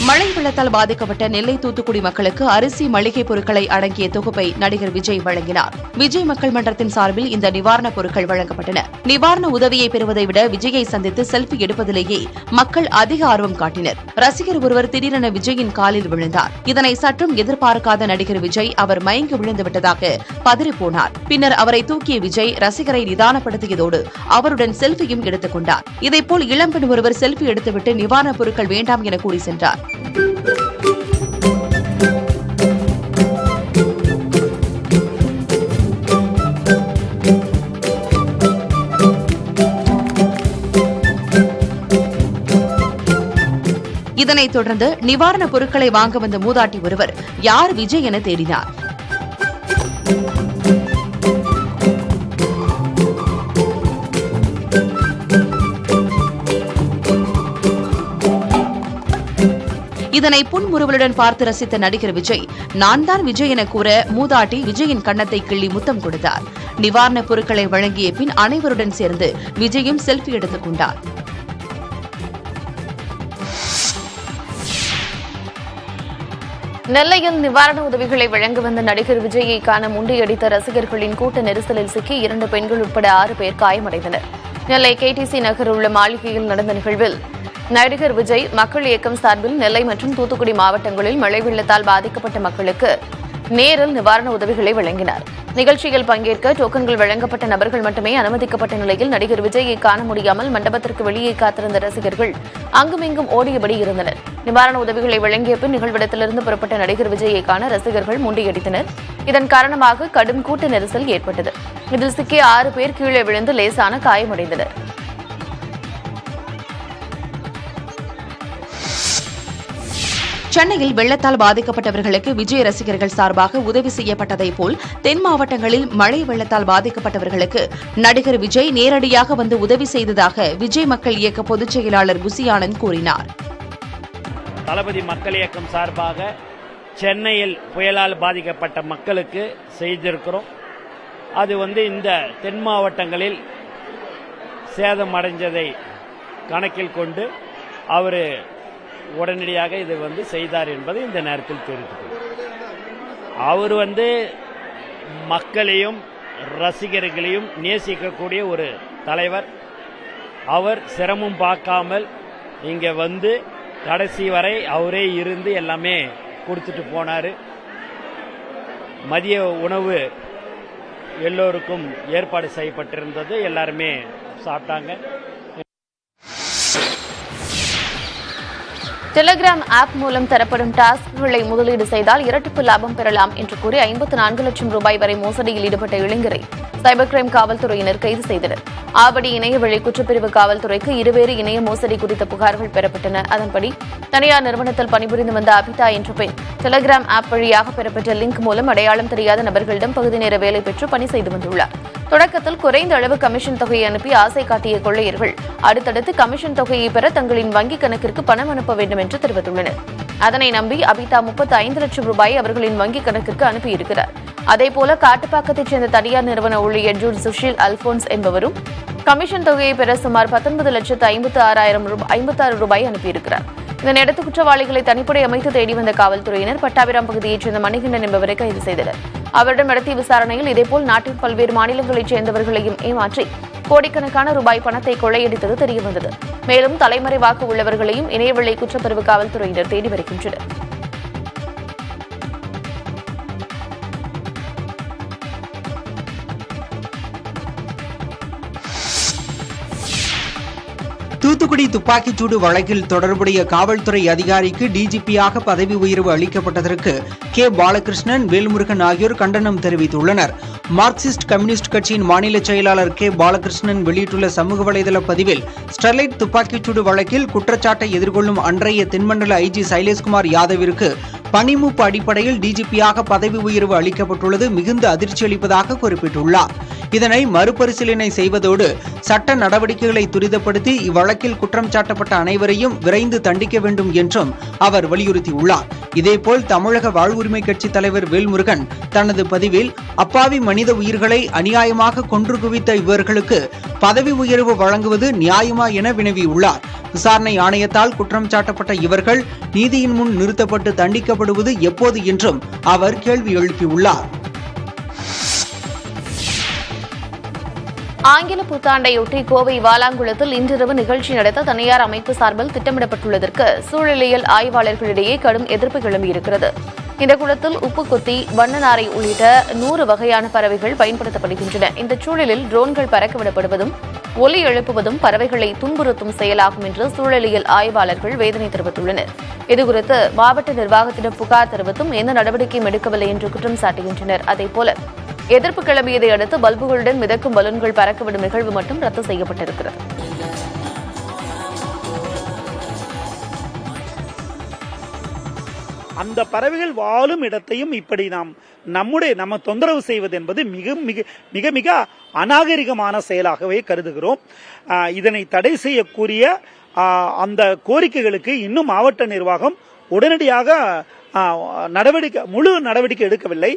மழை வெள்ளத்தால் பாதிக்கப்பட்ட நெல்லை தூத்துக்குடி மக்களுக்கு அரிசி மளிகை பொருட்களை அடங்கிய தொகுப்பை நடிகர் விஜய் வழங்கினார். விஜய் மக்கள் மன்றத்தின் சார்பில் இந்த நிவாரணப் பொருட்கள் வழங்கப்பட்டன. நிவாரண உதவியை பெறுவதை விட விஜயை சந்தித்து செல்ஃபி எடுப்பதிலேயே மக்கள் அதிக ஆர்வம் காட்டினர். ரசிகர் ஒருவர் திடீரென விஜயின் காலில் விழுந்தார். இதனை சற்றும் எதிர்பார்க்காத நடிகர் விஜய் அவர் மயங்கி விழுந்துவிட்டதாக பதறிப்போனார். பின்னர் அவரை தூக்கிய விஜய் ரசிகரை நிதானப்படுத்தியதோடு அவருடன் செல்ஃபியும் எடுத்துக் கொண்டார். இதேபோல் இளம்பெண் ஒருவர் செல்ஃபி எடுத்துவிட்டு நிவாரணப் பொருட்கள் வேண்டாம் என கூறி சென்றார். இதனைத் தொடர்ந்து நிவாரணப் பொருட்களை வாங்க வந்த மூதாட்டி ஒருவர் யார் விஜய் என தேடினார். இதனை புன்முறுவலுடன் பார்த்து ரசித்த நடிகர் விஜய் நான் தான் விஜய் என கூற மூதாட்டி விஜயின் கன்னத்தை கிள்ளி முத்தம் கொடுத்தார். நிவாரணப் பொருட்களை வழங்கிய பின் அனைவருடன் சேர்ந்து விஜயும் செல்ஃபி எடுத்துக் கொண்டார். நெல்லையில் நிவாரண உதவிகளை வழங்க வந்த நடிகர் விஜயை காண முண்டியடித்த ரசிகர்களின் கூட்ட நெரிசலில் சிக்கி 2 பெண்கள் உட்பட 6 பேர் காயமடைந்தனர். நெல்லை கேடிசி நகர் உள்ள மாளிகையில் நடந்த நிகழ்வில் நடிகர் விஜய் மக்கள் இயக்கம் சார்பில் நெல்லை மற்றும் தூத்துக்குடி மாவட்டங்களில் மழை வெள்ளத்தால் பாதிக்கப்பட்ட மக்களுக்கு நேரில் நிவாரண உதவிகளை வழங்கினார். நிகழ்ச்சியில் பங்கேற்க டோக்கன்கள் வழங்கப்பட்ட நபர்கள் மட்டுமே அனுமதிக்கப்பட்ட நிலையில் நடிகர் விஜயை காண முடியாமல் மண்டபத்திற்கு வெளியே காத்திருந்த ரசிகர்கள் அங்குமிங்கும் ஓடியபடி இருந்தனர். நிவாரண உதவிகளை வழங்கிய பின் நிகழ்விடத்திலிருந்து புறப்பட்ட நடிகர் விஜயை காண ரசிகர்கள் முண்டியடித்தனர். இதன் காரணமாக கடும் கூட்ட நெரிசல் ஏற்பட்டது. இதில் சிக்கிய 6 பேர் கீழே விழுந்து லேசான காயமடைந்தனர். சென்னையில் வெள்ளத்தால் பாதிக்கப்பட்டவர்களுக்கு விஜய் ரசிகர்கள் சார்பாக உதவி செய்யப்பட்டதை போல் தென் மாவட்டங்களில் மழை வெள்ளத்தால் பாதிக்கப்பட்டவர்களுக்கு நடிகர் விஜய் நேரடியாக வந்து உதவி செய்ததாக விஜய் மக்கள் இயக்க பொதுச் செயலாளர் புசி ஆனந்த் கூறினார். தளபதி மக்கள் இயக்கம் சார்பாக சென்னையில் புயலால் பாதிக்கப்பட்ட மக்களுக்கு செய்திருக்கிறோம். அது இந்த தென் மாவட்டங்களில் சேதமடைஞ்சதை கணக்கில் கொண்டு அவர் உடனடியாக இதை செய்தார் என்பதை இந்த நேரத்தில் தெரிவித்துக் அவர் மக்களையும் ரசிகர்களையும் நேசிக்கக்கூடிய ஒரு தலைவர். அவர் சிரமம் பார்க்காமல் இங்கே கடைசி வரை அவரே இருந்து எல்லாமே கொடுத்துட்டு போனார். மதிய உணவு எல்லோருக்கும் ஏற்பாடு செய்யப்பட்டிருந்தது. எல்லாருமே சாப்பிட்டாங்க. டெலிகிராம் ஆப் மூலம் தரப்படும் டாஸ்க்குகளை முதலீடு செய்தால் இரட்டிப்பு லாபம் பெறலாம் என்று கூறி 54 லட்சம் ரூபாய் வரை மோசடியில் ஈடுபட்ட இளைஞரை சைபர் கிரைம் காவல்துறையினர் கைது செய்தனர். ஆவடி இணையவழி குற்றப்பிரிவு காவல்துறைக்கு இருவேறு இணைய மோசடி குறித்த புகார்கள் பெறப்பட்டன. அதன்படி தனியார் நிறுவனத்தில் பணிபுரிந்து வந்த அபிதா என்ற பெண் டெலிகிராம் ஆப் வழியாக பெறப்பட்ட லிங்க் மூலம் அடையாளம் தெரியாத நபர்களிடம் பகுதி நேர வேலை பெற்று பணி செய்து வந்துள்ளார். தொடக்கத்தில் குறைந்த அளவு கமிஷன் தொகையை அனுப்பி ஆசை காட்டிய கொள்ளையர்கள் அடுத்தடுத்து கமிஷன் தொகையை பெற தங்களின் வங்கிக் கணக்கிற்கு பணம் அனுப்ப வேண்டும் என்று தெரிவித்துள்ளனர். அதனை நம்பி அபிதா 35 லட்சம் ரூபாய் அவர்களின் வங்கிக் கணக்கிற்கு அனுப்பியிருக்கிறார். அதேபோல காட்டுப்பாக்கத்தைச் சேர்ந்த தனியார் நிறுவன ஊழியர் ஜூன் சுஷில் அல்போன்ஸ் என்பவரும் கமிஷன் தொகையை பெற சுமார் 19,56,056 ரூபாய் அனுப்பியிருக்கிறார். இதனையடுத்து குற்றவாளிகளை தனிப்படை அமைத்து தேடி வந்த காவல்துறையினர் பட்டாபிராம் பகுதியைச் சேர்ந்த மணிகண்டன் என்பவரை கைது செய்தனர். அவரிடம் நடத்திய விசாரணையில் இதேபோல் நாட்டின் பல்வேறு மாநிலங்களைச் சேர்ந்தவர்களையும் ஏமாற்றி கோடிக்கணக்கான ரூபாய் பணத்தை கொள்ளையடித்தது தெரியவந்தது. மேலும் தலைமறைவாக உள்ளவர்களையும் இணையவழி குற்றப்பிரிவு காவல்துறையினர் தேடி வருகின்றனர். தூத்துக்குடி துப்பாக்கிச்சூடு வழக்கில் தொடர்புடைய காவல்துறை அதிகாரிக்கு டிஜிபியாக பதவி உயர்வு அளிக்கப்பட்டதற்கு கே பாலகிருஷ்ணன், வேல்முருகன் ஆகியோர் கண்டனம் தெரிவித்துள்ளனர். மார்க்சிஸ்ட் கம்யூனிஸ்ட் கட்சியின் மாநில செயலாளர் கே பாலகிருஷ்ணன் வெளியிட்டுள்ள சமூக வலைதள பதிவில் ஸ்டெர்லைட் துப்பாக்கிச்சூடு வழக்கில் குற்றச்சாட்டை எதிர்கொள்ளும் அன்றைய தென்மண்டல ஐஜி சைலேஷ்குமார் யாதவிற்கு பணிமூப்பு அடிப்படையில் டிஜிபியாக பதவி உயர்வு அளிக்கப்பட்டுள்ளது மிகுந்த அதிர்ச்சி அளிப்பதாக குறிப்பிட்டுள்ளார். இதனை மறுபரிசீலனை செய்வதோடு சட்ட நடவடிக்கைகளை துரிதப்படுத்தி இவ்வழக்கில் குற்றம் சாட்டப்பட்ட அனைவரையும் விரைந்து தண்டிக்க வேண்டும் என்றும் அவர் வலியுறுத்தியுள்ளார். இதேபோல் தமிழக வாழ்வுரிமை கட்சி தலைவர் வேல்முருகன் தனது பதிவில் அப்பாவி மனித உயிர்களை அநியாயமாக கொன்று குவித்த இவர்களுக்கு பதவி உயர்வு வழங்குவது நியாயமா என வினவியுள்ளார். விசாரணை ஆணையத்தால் குற்றம் சாட்டப்பட்ட இவர்கள் நீதியின் முன் நிறுத்தப்பட்டு தண்டிக்கப்படுவது எப்போது என்றும் அவர் கேள்வி எழுப்பியுள்ளார். ஆங்கில புத்தாண்டையொட்டி கோவை வாலாங்குளத்தில் இன்றிரவு நிகழ்ச்சி நடத்த தனியார் அமைப்பு சார்பில் திட்டமிடப்பட்டுள்ளதற்கு சூழலியல் ஆய்வாளர்களிடையே கடும் எதிர்ப்பு கிளம்பியிருக்கிறது. இந்த குளத்தில் உப்பு கொத்தி, வண்ணநாரை உள்ளிட்ட 100 வகையான பறவைகள் பயன்படுத்தப்படுகின்றன. இந்த சூழலில் ட்ரோன்கள் பறக்கவிடப்படுவதும் ஒலி எழுப்புவதும் பறவைகளை துன்புறுத்தும் செயலாகும் என்று சூழலியல் ஆய்வாளர்கள் வேதனை தெரிவித்துள்ளனர். இதுகுறித்து மாவட்ட நிர்வாகத்திடம் புகார் தெரிவித்தும் எந்த நடவடிக்கையும் எடுக்கவில்லை என்று குற்றம் சாட்டுகின்றனர். அதேபோல எதிர்ப்பு கிளம்பியதை அடுத்து பல்புகளுடன் மிதக்கும் பலூன்கள் பறக்கவிடும் நிகழ்வு மட்டும் ரத்து செய்யப்பட்டிருக்கிறது. அந்த பறவைகள் வாழும் இடத்தையும் இப்படி நம்ம தொந்தரவு செய்வது என்பது மிக மிக மிக மிக அநாகரிகமான செயலாகவே கருதுகிறோம். இதனை தடை செய்யக்கூடிய அந்த கோரிக்கைகளுக்கு இன்னும் மாவட்ட நிர்வாகம் உடனடியாக முழு நடவடிக்கை எடுக்கவில்லை.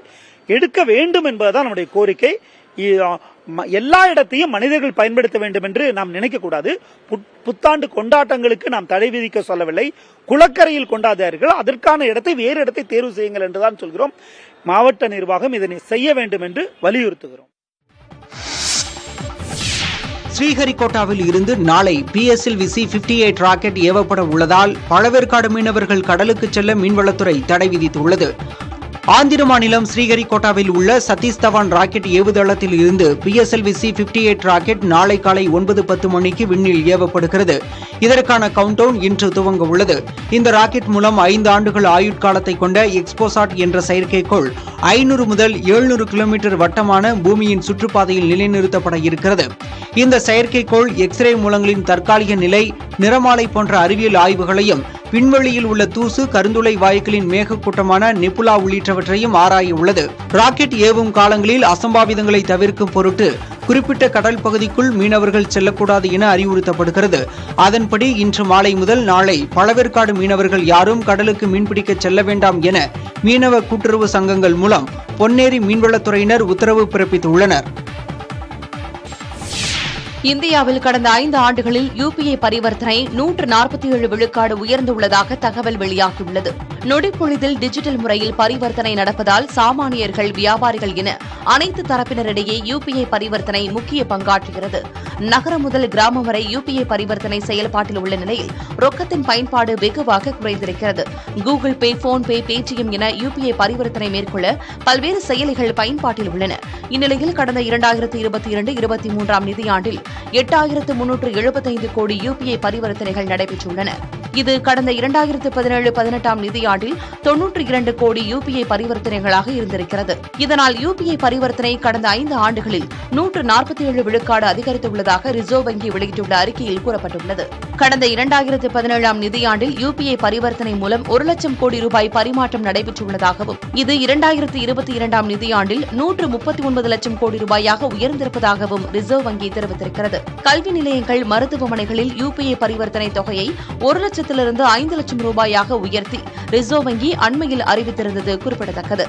எடுக்க வேண்டும் என்பதுதான் நம்முடைய கோரிக்கை. எல்லா இடத்தையும் மனிதர்கள் பயன்படுத்த வேண்டும் என்று நாம் நினைக்கக்கூடாது. புத்தாண்டு கொண்டாட்டங்களுக்கு நாம் தடை விதிக்க சொல்லவில்லை. குளக்கரையில் கொண்டாடுகிறார்கள், அதற்கான இடத்தை வேறு இடத்தை தேர்வு செய்யுங்கள் என்றுதான் சொல்கிறோம். மாவட்ட நிர்வாகம் இதனை செய்ய வேண்டும் என்று வலியுறுத்துகிறோம். ஸ்ரீஹரிகோட்டாவில் இருந்து நாளை PSLV C-58 ராக்கெட் ஏவப்பட உள்ளதால் பழவேற்காடு மீனவர்கள் கடலுக்கு செல்ல மீன்வளத்துறை தடை விதித்துள்ளது. ஆந்திர மாநிலம் ஸ்ரீஹரிகோட்டாவில் உள்ள சதீஷ் தவான் ராக்கெட் ஏவுதளத்தில் இருந்து PSLV C-58 ராக்கெட் நாளை காலை 9:10 மணிக்கு விண்ணில் ஏவப்படுகிறது. இதற்கான கவுண்டவுன் இன்று துவங்க உள்ளது. இந்த ராக்கெட் மூலம் 5 ஆண்டுகள் ஆயுட்காலத்தை கொண்ட எக்ஸ்போசாட் என்ற செயற்கைக்கோள் 500 முதல் 700 கிலோமீட்டர் வட்டமான பூமியின் சுற்றுப்பாதையில் நிலைநிறுத்தப்பட இருக்கிறது. இந்த செயற்கைக்கோள் எக்ஸ்ரே மூலங்களின் தற்காலிக நிலை, நிறமாலை போன்ற அறிவியல் ஆய்வுகளையும் விண்வெளியில் உள்ள தூசு, கருந்துளை வாயுக்களின் மேகக்கூட்டமான நெபுலா உள்ளிட்டவற்றையும் ஆராய உள்ளது. ராக்கெட் ஏவும் காலங்களில் அசம்பாவிதங்களை தவிர்க்கும் பொருட்டு குறிப்பிட்ட கடல் பகுதிக்குள் மீனவர்கள் செல்லக்கூடாது என அறிவுறுத்தப்படுகிறது. அதன்படி இன்று மாலை முதல் நாளை பழவேற்காடு மீனவர்கள் யாரும் கடலுக்கு மீன்பிடிக்க செல்ல வேண்டாம் என மீனவ கூட்டுறவு சங்கங்கள் மூலம் பொன்னேரி மீன்வளத்துறையினர் உத்தரவு பிறப்பித்துள்ளனர். இந்தியாவில் கடந்த 5 ஆண்டுகளில் யுபிஐ பரிவர்த்தனை 147 விழுக்காடு உயர்ந்துள்ளதாக தகவல் வெளியாகியுள்ளது. நொடிப்பொழுதில் டிஜிட்டல் முறையில் பரிவர்த்தனை நடப்பதால் சாமானியர்கள், வியாபாரிகள் என அனைத்து தரப்பினரிடையே யுபிஐ பரிவர்த்தனை முக்கிய பங்காற்றுகிறது. நகரம் முதல் கிராமம் வரை யுபிஐ பரிவர்த்தனை செயல்பாட்டில் உள்ள நிலையில் ரொக்கத்தின் பயன்பாடு வெகுவாக குறைந்திருக்கிறது. கூகுள் பே, போன்பே, பேடிஎம் என யுபிஐ பரிவர்த்தனை மேற்கொள்ள பல்வேறு செயலிகள் பயன்பாட்டில் உள்ளன. இந்நிலையில் கடந்த 2022-23 நிதியாண்டில் 8375 கோடி யுபிஐ பரிவர்த்தனைகள் நடைபெற்றுள்ளன. இது கடந்த 2017-18 நிதியாண்டில் 92 கோடி யுபிஐ பரிவர்த்தனைகளாக இருந்திருக்கிறது. இதனால் யுபிஐ பரிவர்த்தனை கடந்த 5 ஆண்டுகளில் 147 விழுக்காடு அதிகரித்துள்ளதாக ரிசர்வ் வங்கி வெளியிட்டுள்ள அறிக்கையில் கூறப்பட்டுள்ளது. கடந்த 2017 நிதியாண்டில் யுபிஐ பரிவர்த்தனை மூலம் 1 லட்சம் கோடி ரூபாய் பரிமாற்றம் நடைபெற்றுள்ளதாகவும் இது 2022 நிதியாண்டில் 139 லட்சம் கோடி ரூபாயாக உயர்ந்திருப்பதாகவும் ரிசர்வ் வங்கி தெரிவித்திருக்கிறது. கல்வி நிலையங்கள், மருத்துவமனைகளில் யுபிஐ பரிவர்த்தனை தொகையை 1 லட்சத்திலிருந்து 5 லட்சம் ரூபாயாக உயர்த்தி ரிசர்வ் வங்கி அண்மையில் அறிவித்திருந்தது குறிப்பிடத்தக்கது.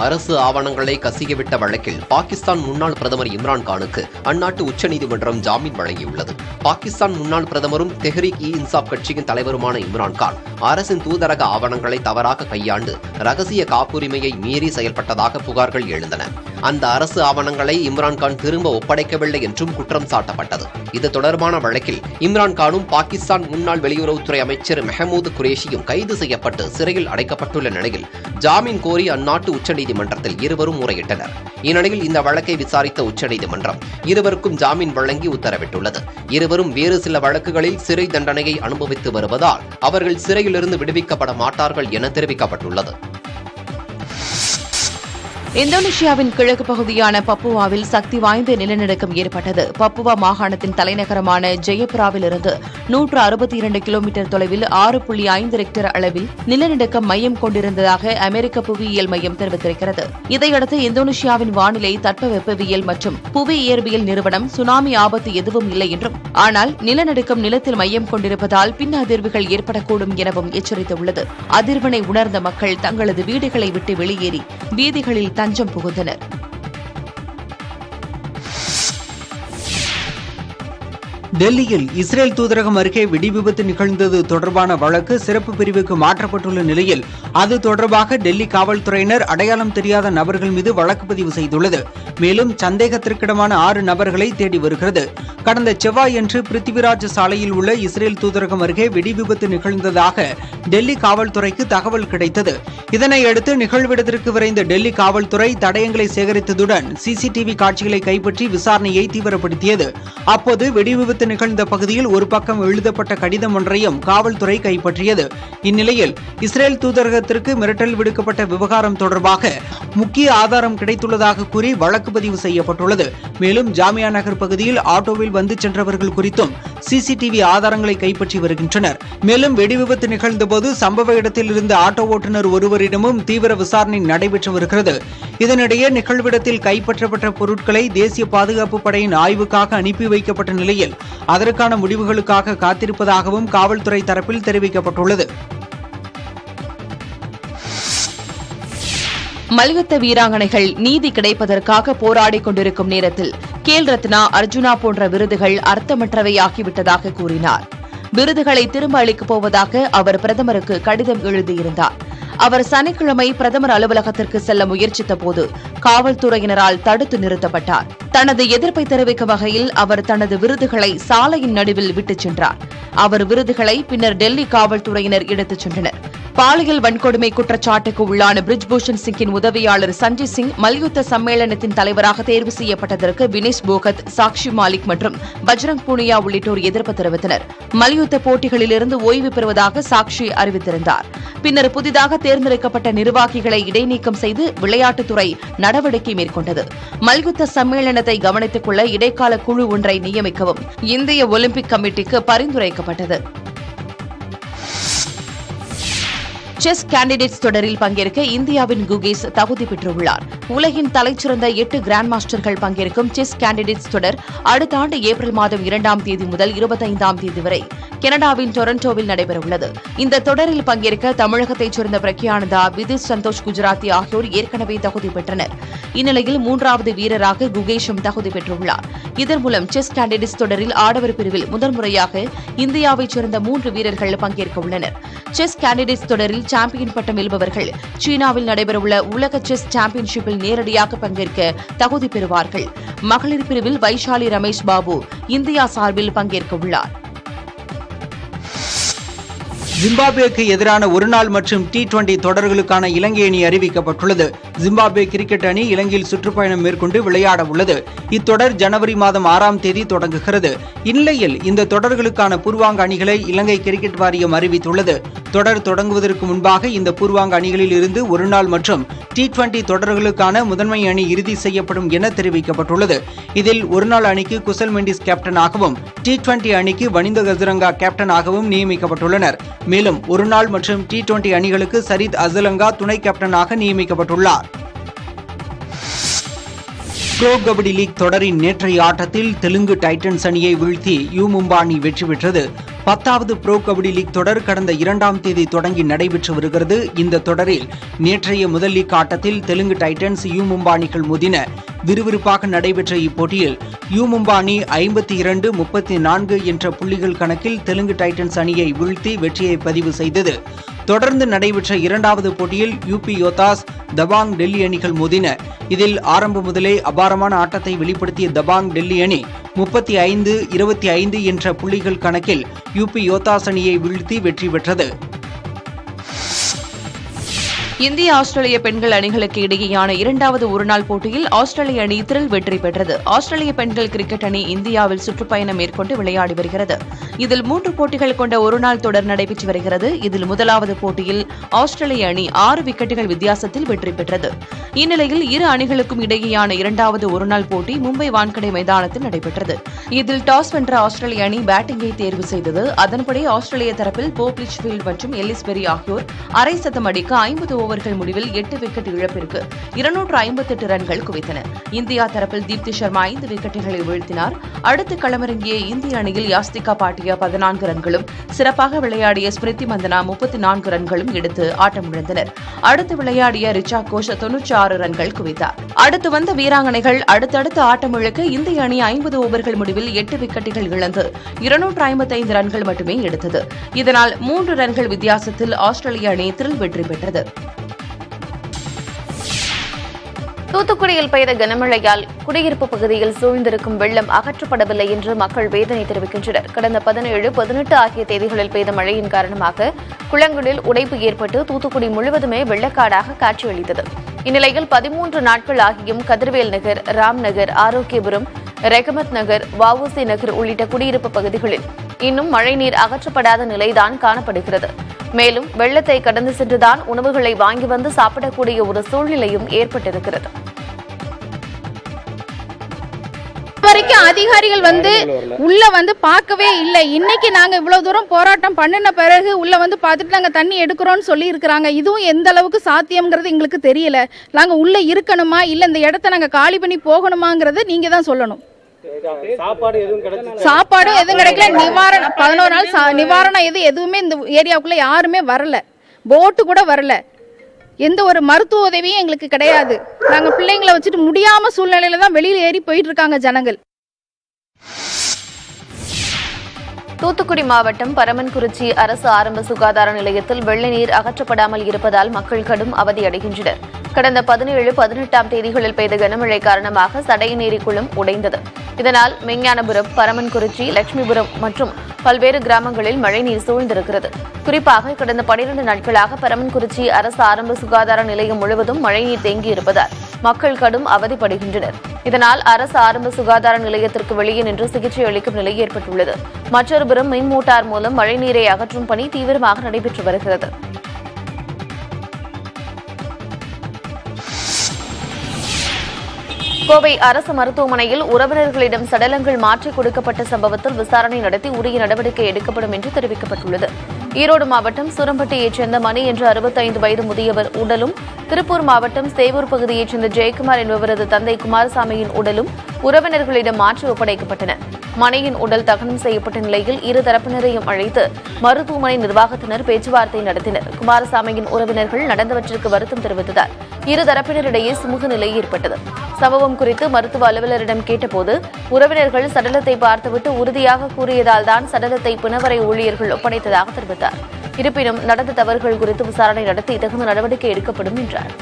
அரசு ஆவணங்களை கசியவிட்ட வழக்கில் பாகிஸ்தான் முன்னாள் பிரதமர் இம்ரான்கானுக்கு அந்நாட்டு உச்சநீதிமன்றம் ஜாமீன் வழங்கியுள்ளது. பாகிஸ்தான் முன்னாள் பிரதமரும் தெஹ்ரீக்-இ-இன்சாப் கட்சியின் தலைவருமான இம்ரான்கான் அரசின் தூதரக ஆவணங்களை தவறாக கையாண்டு ரகசிய காப்புரிமையை மீறி செயல்பட்டதாக புகார்கள் எழுந்தன. அந்த அரசு ஆவணங்களை இம்ரான்கான் திரும்ப ஒப்படைக்கவில்லை என்றும் குற்றம் சாட்டப்பட்டது. இது தொடர்பான வழக்கில் இம்ரான்கானும் பாகிஸ்தான் முன்னாள் வெளியுறவுத்துறை அமைச்சர் மெஹமூத் குரேஷியும் கைது செய்யப்பட்டு சிறையில் அடைக்கப்பட்டுள்ள நிலையில் ஜாமீன் கோரி அந்நாட்டு உச்சநீதிமன்றத்தில் இருவரும் முறையிட்டனர். இந்நிலையில் இந்த வழக்கை விசாரித்த உச்சநீதிமன்றம் இருவருக்கும் ஜாமீன் வழங்கி உத்தரவிட்டுள்ளது. இருவரும் வேறு சில வழக்குகளில் சிறை தண்டனையை அனுபவித்து வருவதால் அவர்கள் சிறையிலிருந்து விடுவிக்கப்பட மாட்டார்கள் என தெரிவிக்கப்பட்டுள்ளது. இந்தோனேஷியாவின் கிழக்கு பகுதியான பப்புவாவில் சக்தி வாய்ந்த நிலநடுக்கம் ஏற்பட்டது. பப்புவா மாகாணத்தின் தலைநகரமான ஜெயபுராவில் இருந்து 162 கிலோமீட்டர் தொலைவில் 6.5 ரெக்டர் அளவில் நிலநடுக்கம் மையம் கொண்டிருந்ததாக அமெரிக்க புவியியல் மையம் தெரிவித்திருக்கிறது. இதையடுத்து இந்தோனேஷியாவின் வானிலை, தட்பவெப்பவியல் மற்றும் புவி இயற்பியல் நிறுவனம் சுனாமி ஆபத்து எதுவும் இல்லை என்றும், ஆனால் நிலநடுக்கம் நிலத்தில் மையம் கொண்டிருப்பதால் பின் அதிர்வுகள் ஏற்படக்கூடும் எனவும் எச்சரித்துள்ளது. அதிர்வினை உணர்ந்த மக்கள் தங்களது வீடுகளை விட்டு வெளியேறி வீதிகளில் தஞ்சம் புகுந்தனர். டெல்லியில் இஸ்ரேல் தூதரகம் அருகே வெடிவிபத்து நிகழ்ந்தது தொடர்பான வழக்கு சிறப்பு பிரிவுக்கு மாற்றப்பட்டுள்ள நிலையில் அது தொடர்பாக டெல்லி காவல்துறையினர் அடையாளம் தெரியாத நபர்கள் மீது வழக்கு பதிவு செய்துள்ளது. மேலும் சந்தேகத்திற்கிடமான 6 நபர்களை தேடி வருகிறது. கடந்த செவ்வாயன்று பிருத்திவிராஜ் சாலையில் உள்ள இஸ்ரேல் தூதரகம் அருகே வெடிவிபத்து நிகழ்ந்ததாக டெல்லி காவல்துறைக்கு தகவல் கிடைத்தது. இதனையடுத்து நிகழ்விடத்திற்கு விரைந்த டெல்லி காவல்துறை தடயங்களை சேகரித்ததுடன் சிசிடிவி காட்சிகளை கைப்பற்றி விசாரணையை தீவிரப்படுத்தியது. அப்போது வெடிவிபத்து நிகழ்ந்த பகுதியில் ஒரு பக்கம் எழுதப்பட்ட கடிதம் ஒன்றையும் காவல்துறை கைப்பற்றியது. இந்நிலையில் இஸ்ரேல் தூதரகத்திற்கு மிரட்டல் விடுக்கப்பட்ட விவகாரம் தொடர்பாக முக்கிய ஆதாரம் கிடைத்துள்ளதாக கூறி வழக்கு பதிவு செய்யப்பட்டுள்ளது. மேலும் ஜாமியா நகர் பகுதியில் ஆட்டோவில் வந்து சென்றவர்கள் குறித்தும் சிசிடிவி ஆதாரங்களை கைப்பற்றி வருகின்றனர். மேலும் வெடிவிபத்து நிகழ்ந்தபோது சம்பவ இடத்தில் இருந்த ஆட்டோ ஓட்டுநர் ஒருவரிடமும் தீவிர விசாரணை நடைபெற்று வருகிறது. இதனிடையே நிகழ்விடத்தில் கைப்பற்றப்பட்ட பொருட்களை தேசிய பாதுகாப்பு படையின் ஆய்வுக்காக அனுப்பி வைக்கப்பட்ட நிலையில் அதற்கான முடிவுகளுக்காக காத்திருப்பதாகவும் காவல்துறை தரப்பில் தெரிவிக்கப்பட்டுள்ளது. மல்யுத்த வீராங்கனைகள் நீதி கிடைப்பதற்காக போராடிக் கொண்டிருக்கும் நேரத்தில் கேல் ரத்னா, அர்ஜுனா போன்ற விருதுகள் அர்த்தமற்றவையாகிவிட்டதாக கூறினார். விருதுகளை திரும்ப அளிக்கப் போவதாக அவர் பிரதமருக்கு கடிதம் எழுதியிருந்தார். அவர் சனிக்கிழமை பிரதமர் அலுவலகத்திற்கு செல்ல முயற்சித்தபோது காவல்துறையினரால் தடுத்து நிறுத்தப்பட்டார். தனது எதிர்ப்பை தெரிவிக்கும் வகையில் அவர் தனது விருதுகளை சாலையின் நடுவில் விட்டுச் சென்றார். அவர் விருதுகளை பின்னர் டெல்லி காவல்துறையினர் எடுத்துச் சென்றனர். பாலியல் வன்கொடுமை குற்றச்சாட்டுக்கு உள்ளான பிரிஜ்பூஷன் சிங்கின் உதவியாளர் சஞ்சய் சிங் மல்யுத்த சம்மேளனத்தின் தலைவராக தேர்வு செய்யப்பட்டதற்கு வினேஷ் போகத், சாக்ஷி மாலிக் மற்றும் பஜ்ரங் பூனியா உள்ளிட்டோர் எதிர்ப்பு தெரிவித்தனர். மல்யுத்த போட்டிகளிலிருந்து ஓய்வு பெறுவதாக சாக்ஷி அறிவித்திருந்தார். பின்னர் புதிதாக தேர்ந்தெடுக்கப்பட்ட நிர்வாகிகளை இடைநீக்கம் செய்து விளையாட்டுத்துறை நடவடிக்கை மேற்கொண்டது. மல்யுத்த சம்மேளனத்தை கவனித்துக் கொள்ள இடைக்கால குழு ஒன்றை நியமிக்கவும் இந்திய ஒலிம்பிக் கமிட்டிக்கு பரிந்துரைக்கப்பட்டது. செஸ் கேண்டிடேட்ஸ் தொடரில் பங்கேற்க இந்தியாவின் குகேஷ் தகுதி பெற்றுள்ளார். உலகின் தலைச்சிறந்த 8 கிராண்ட் மாஸ்டர்கள் பங்கேற்கும் செஸ் கேண்டிடேட்ஸ் தொடர் அடுத்த ஆண்டு ஏப்ரல் மாதம் 2ஆம் தேதி முதல் 25ஆம் தேதி வரை கனடாவின் டொரண்டோவில் நடைபெறவுள்ளது. இந்த தொடரில் பங்கேற்க தமிழகத்தைச் சேர்ந்த பிரக்யானந்தா, விதிஷ் சந்தோஷ் குஜராத்தி ஆகியோர் ஏற்கனவே தகுதி பெற்றனர். இந்நிலையில் 3வது வீரராக குகேஷும் தகுதி பெற்றுள்ளார். இதன் மூலம் செஸ் கேண்டிடேட்ஸ் தொடரில் ஆடவர் பிரிவில் முதன்முறையாக இந்தியாவைச் சேர்ந்த 3 வீரர்கள் பங்கேற்க உள்ளனர். செஸ் கேண்டிடேட்ஸ் தொடரில் சாம்பியன் பட்டம் வெல்பவர்கள் சீனாவில் நடைபெறவுள்ள உலக செஸ் சாம்பியன்ஷிப்பில் நேரடியாக பங்கேற்க தகுதி பெறுவார்கள். மகளிர் பிரிவில் வைஷாலி ரமேஷ் பாபு இந்தியா சார்பில் பங்கேற்க உள்ளார். ஜிம்பாப்வேக்கு எதிரான ஒருநாள் மற்றும் T20 தொடர்களுக்கான இலங்கை அணி அறிவிக்கப்பட்டுள்ளது. ஜிம்பாப்வே கிரிக்கெட் அணி இலங்கையில் சுற்றுப்பயணம் மேற்கொண்டு விளையாட உள்ளது. இத்தொடர் ஜனவரி மாதம் 6ஆம் தேதி தொடங்குகிறது. இந்நிலையில் இந்த தொடர்களுக்கான பூர்வாங்க அணிகளை இலங்கை கிரிக்கெட் வாரியம் அறிவித்துள்ளது. தொடர் தொடங்குவதற்கு முன்பாக இந்த பூர்வாங்க அணிகளில் இருந்து ஒருநாள் மற்றும் T20 தொடர்களுக்கான முதன்மை அணி இறுதி செய்யப்படும் என தெரிவிக்கப்பட்டுள்ளது. இதில் ஒருநாள் அணிக்கு குசல் மெண்டிஸ் கேப்டனாகவும் T20 அணிக்கு வனிந்த கசரங்கா கேப்டனாகவும் நியமிக்கப்பட்டுள்ளனர். மேலும் ஒருநாள் மற்றும் T20 அணிகளுக்கு சரித் அசலங்கா துணை கேப்டனாக நியமிக்கப்பட்டுள்ளார். ப்ரோ கபடி லீக் தொடரின் நேற்றைய ஆட்டத்தில் தெலுங்கு டைட்டன்ஸ் அணியை வீழ்த்தி யூ மும்பா அணி வெற்றி பெற்றது. 10வது ப்ரோ கபடி லீக் தொடர் கடந்த 2ஆம் தேதி தொடங்கி நடைபெற்று வருகிறது. இந்த தொடரில் நேற்றைய முதல் லீக் ஆட்டத்தில் தெலுங்கு டைட்டன்ஸ் யூ மும்பா அணிகள் மோதின. விறுவிறுப்பாக நடைபெற்ற இப்போட்டியில் யூ மும்பா அணி 52-34 என்ற புள்ளிகள் கணக்கில் தெலுங்கு டைட்டன்ஸ் அணியை வீழ்த்தி வெற்றியை பதிவு செய்தது. தொடர்ந்து நடைபெற்ற 2வது போட்டியில் யூபி யோதாஸ், தபாங் டெல்லி அணிகள் மோதின. இதில் ஆரம்பம் முதலே அபாரமான ஆட்டத்தை வெளிப்படுத்திய தபாங் டெல்லி அணி 35-25 என்ற புள்ளிகள் கணக்கில் யூபி யோதாஸ் அணியை வீழ்த்தி வெற்றி பெற்றது. இந்திய ஆஸ்திரேலிய பெண்கள் அணிகளுக்கு இடையேயான 2வது ஒருநாள் போட்டியில் ஆஸ்திரேலிய அணி த்ரில் வெற்றி பெற்றது. ஆஸ்திரேலிய பெண்கள் கிரிக்கெட் அணி இந்தியாவில் சுற்றுப்பயணம் மேற்கொண்டு விளையாடி வருகிறது. இதில் 3 போட்டிகள் கொண்ட ஒருநாள் தொடர் நடைபெற்று வருகிறது. இதில் முதலாவது போட்டியில் ஆஸ்திரேலிய அணி 6 விக்கெட்டுகள் வித்தியாசத்தில் வெற்றி பெற்றது. இந்நிலையில் இரு அணிகளுக்கும் இடையேயான 2வது ஒருநாள் போட்டி மும்பை வான்கடை மைதானத்தில் நடைபெற்றது. இதில் டாஸ் வென்ற ஆஸ்திரேலிய அணி பேட்டிங்கை தேர்வு செய்தது. அதன்படி ஆஸ்திரேலிய தரப்பில் போப் லிச்ஃபீல்ட் மற்றும் எல்லிஸ் பெரி ஆகியோர் அரை சதம் அடிக்க 50 ஓவர்கள் முடிவில் 8 விக்கெட் இழப்பிற்கு 258 ரன்கள் குவித்தனர். இந்தியா தரப்பில் தீப்தி சர்மா 5 விக்கெட்டுகளை வீழ்த்தினார். அடுத்து களமிறங்கிய இந்திய அணியில் யாஸ்திகா பாட்டியா 14 ரன்களும், சிறப்பாக விளையாடிய ஸ்மிருதி மந்தனா 34 ரன்களும் எடுத்து ஆட்டமிழந்தனர். அடுத்து விளையாடிய ரிச்சா கோஷ் 96 ரன்கள் குவித்தார். அடுத்து வந்த வீராங்கனைகள் அடுத்தடுத்து ஆட்டமிழக்க இந்திய அணி 50 ஓவர்கள் முடிவில் 8 விக்கெட்டுகள் இழந்து 255 ரன்கள் மட்டுமே எடுத்தது. இதனால் 3 ரன்கள் வித்தியாசத்தில் ஆஸ்திரேலிய அணி த்ரில் வெற்றி பெற்றது. தூத்துக்குடியில் பெய்த கனமழையால் குடியிருப்பு பகுதியில் சூழ்ந்திருக்கும் வெள்ளம் அகற்றப்படவில்லை என்று மக்கள் வேதனை தெரிவிக்கின்றனர். கடந்த 17, 18 ஆகிய தேதிகளில் பெய்த மழையின் காரணமாக குளங்களில் உடைப்பு ஏற்பட்டு தூத்துக்குடி முழுவதுமே வெள்ளக்காடாக காட்சியளித்தது. இந்நிலையில் 13 நாட்கள் ஆகியும் கதிர்வேல் நகர், ராம் நகர், ஆரோக்கியபுரம், ரெகமத் நகர், வஉசி நகர் உள்ளிட்ட குடியிருப்பு பகுதிகளில் இன்னும் மழைநீர் அகற்றப்படாத நிலைதான் காணப்படுகிறது. மேலும் வெள்ளத்தை கடந்து சென்றுதான் உணவுகளை வாங்கி வந்து சாப்பிடக்கூடிய ஒரு சூழ்நிலையும் ஏற்பட்டிருக்கிறது. வரைக்கும் அதிகாரிகள் உள்ள பார்க்கவே இல்லை. இன்னைக்கு நாங்க இவ்வளவு தூரம் போராட்டம் பண்ணின பிறகு உள்ள பார்த்துட்டு நாங்க தண்ணி எடுக்கிறோம்னு சொல்லி இருக்கிறாங்க. இதுவும் எந்த அளவுக்கு சாத்தியம்ங்கிறது எங்களுக்கு தெரியல. நாங்க உள்ள இருக்கணுமா இல்ல இந்த இடத்த நாங்க காலி பண்ணி போகணுமாங்கிறத நீங்க தான் சொல்லணும். சாப்பாடு எதுவும் கிடைக்கல. நிவாரணம் 11 நாள் நிவாரணம் எதுவுமே இந்த ஏரியாவுக்குள்ள யாருமே வரல. போட்டு கூட வரல. எந்த ஒரு மருத்துவ உதவியும் எங்களுக்கு கிடையாது. நாங்க பிள்ளைங்களை வச்சுட்டு முடியாம சூழ்நிலையில தான் வெளியில ஏறி போயிட்டு இருக்காங்க ஜனங்கள். தூத்துக்குடி மாவட்டம் பரமன்குறிச்சி அரசு ஆரம்ப சுகாதார நிலையத்தில் வெள்ள நீர் அகற்றப்படாமல் இருப்பதால் மக்கள் கடும் அவதியடைகின்றனர். கடந்த 17, 18ஆம் தேதிகளில் பெய்த கனமழை காரணமாக சடையநேரி குளம் உடைந்தது. இதனால் மெஞ்ஞானபுரம், பரமன்குறிச்சி, லட்சுமிபுரம் மற்றும் பல்வேறு கிராமங்களில் மழைநீர் சூழ்ந்திருக்கிறது. குறிப்பாக கடந்த 12 நாட்களாக பரமன்குறிச்சி அரசு ஆரம்ப சுகாதார நிலையம் முழுவதும் மழைநீர் தேங்கியிருப்பதால் மக்கள் கடும் அவதிப்படுகின்றனர். இதனால் அரசு ஆரம்ப சுகாதார நிலையத்திற்கு வெளியே நின்று சிகிச்சை அளிக்கும் நிலை ஏற்பட்டுள்ளது. மற்றொருபுறம் மின் மோட்டார் மூலம் மழைநீரை அகற்றும் பணி தீவிரமாக நடைபெற்று வருகிறது. கோவை அரசு மருத்துவமனையில் உறவினர்களிடம் சடலங்கள் மாற்றிக் கொடுக்கப்பட்ட சம்பவத்தில் விசாரணை நடத்தி உரிய நடவடிக்கை எடுக்கப்படும் என்று தெரிவிக்கப்பட்டுள்ளது. ஈரோடு மாவட்டம் சூரம்பட்டியைச் சேர்ந்த மணி என்ற 65 வயது முதியவர் உடலும், திருப்பூர் மாவட்டம் சேவூர் பகுதியைச் சேர்ந்த ஜெயக்குமார் என்பவரது தந்தை குமாரசாமியின் உடலும் உறவினர்களிடம் மாற்றி ஒப்படைக்கப்பட்டன. மணியின் உடல் தகனம் செய்யப்பட்ட நிலையில் இரு தரப்பினரையும் அழைத்து மருத்துவமனை நிர்வாகத்தினர் பேச்சுவார்த்தை நடத்தினர். குமாரசாமியின் உறவினர்கள் நடந்தவற்றிற்கு வருத்தம் தெரிவித்ததால் இரு தரப்பினரிடையே சுமூக நிலை ஏற்பட்டது. சம்பவம் குறித்து மருத்துவ அலுவலரிடம் கேட்டபோது உறவினர்கள் சடலத்தை பார்த்துவிட்டு உறுதியாக கூறியதால் தான் சடலத்தை பிணவரை ஊழியர்கள் ஒப்படைத்ததாக தெரிவித்தார். இருப்பினும் நடந்த தவறுகள் குறித்து விசாரணை நடத்தி தகுந்த நடவடிக்கை எடுக்கப்படும் என்றார்.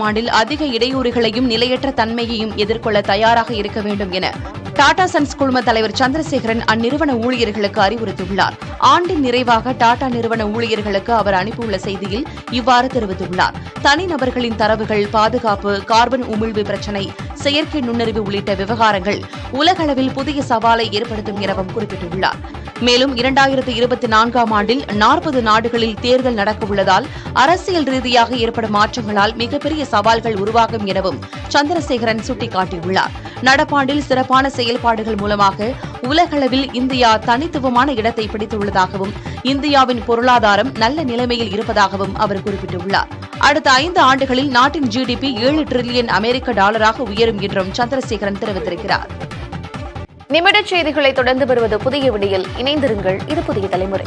ஆண்டில் அதிக இடையூறுகளையும் நிலையற்ற தன்மையையும் எதிர்கொள்ள தயாராக இருக்க வேண்டும் என டாடா சன்ஸ் குழும தலைவர் சந்திரசேகரன் அந்நிறுவன ஊழியர்களுக்கு அறிவுறுத்தியுள்ளார். ஆண்டின் நிறைவாக டாடா நிறுவன ஊழியர்களுக்கு அவர் அனுப்பியுள்ள செய்தியில் இவ்வாறு தெரிவித்துள்ளார். தனிநபர்களின் தரவுகள் பாதுகாப்பு, கார்பன் உமிழ்வு பிரச்சினை, செயற்கை நுண்ணறிவு உள்ளிட்ட விவகாரங்கள் உலகளவில் புதிய சவாலை ஏற்படுத்தும் எனவும் குறிப்பிட்டுள்ளார். மேலும் 2024ஆம் ஆண்டில் 40 நாடுகளில் தேர்தல் நடக்கவுள்ளதால் அரசியல் ரீதியாக ஏற்படும் மாற்றங்களால் மிகப்பெரிய சவால்கள் உருவாகும் எனவும் சந்திரசேகரன் சுட்டிக்காட்டியுள்ளார். நடப்பாண்டில் சிறப்பான செயல்பாடுகள் மூலமாக உலகளவில் இந்தியா தனித்துவமான இடத்தை பிடித்துள்ளதாகவும் இந்தியாவின் பொருளாதாரம் நல்ல நிலைமையில் இருப்பதாகவும் அவர் குறிப்பிட்டுள்ளார். அடுத்த 5 ஆண்டுகளில் நாட்டின் GDP 7 டிரில்லியன் அமெரிக்க டாலராக உயரும் என்றும் சந்திரசேகரன் தெரிவித்திருக்கிறார். நிமிடச் செய்திகளை தொடர்ந்து வருவது புதிய விடியல். இணைந்திருங்கள். இது புதிய தலைமுறை.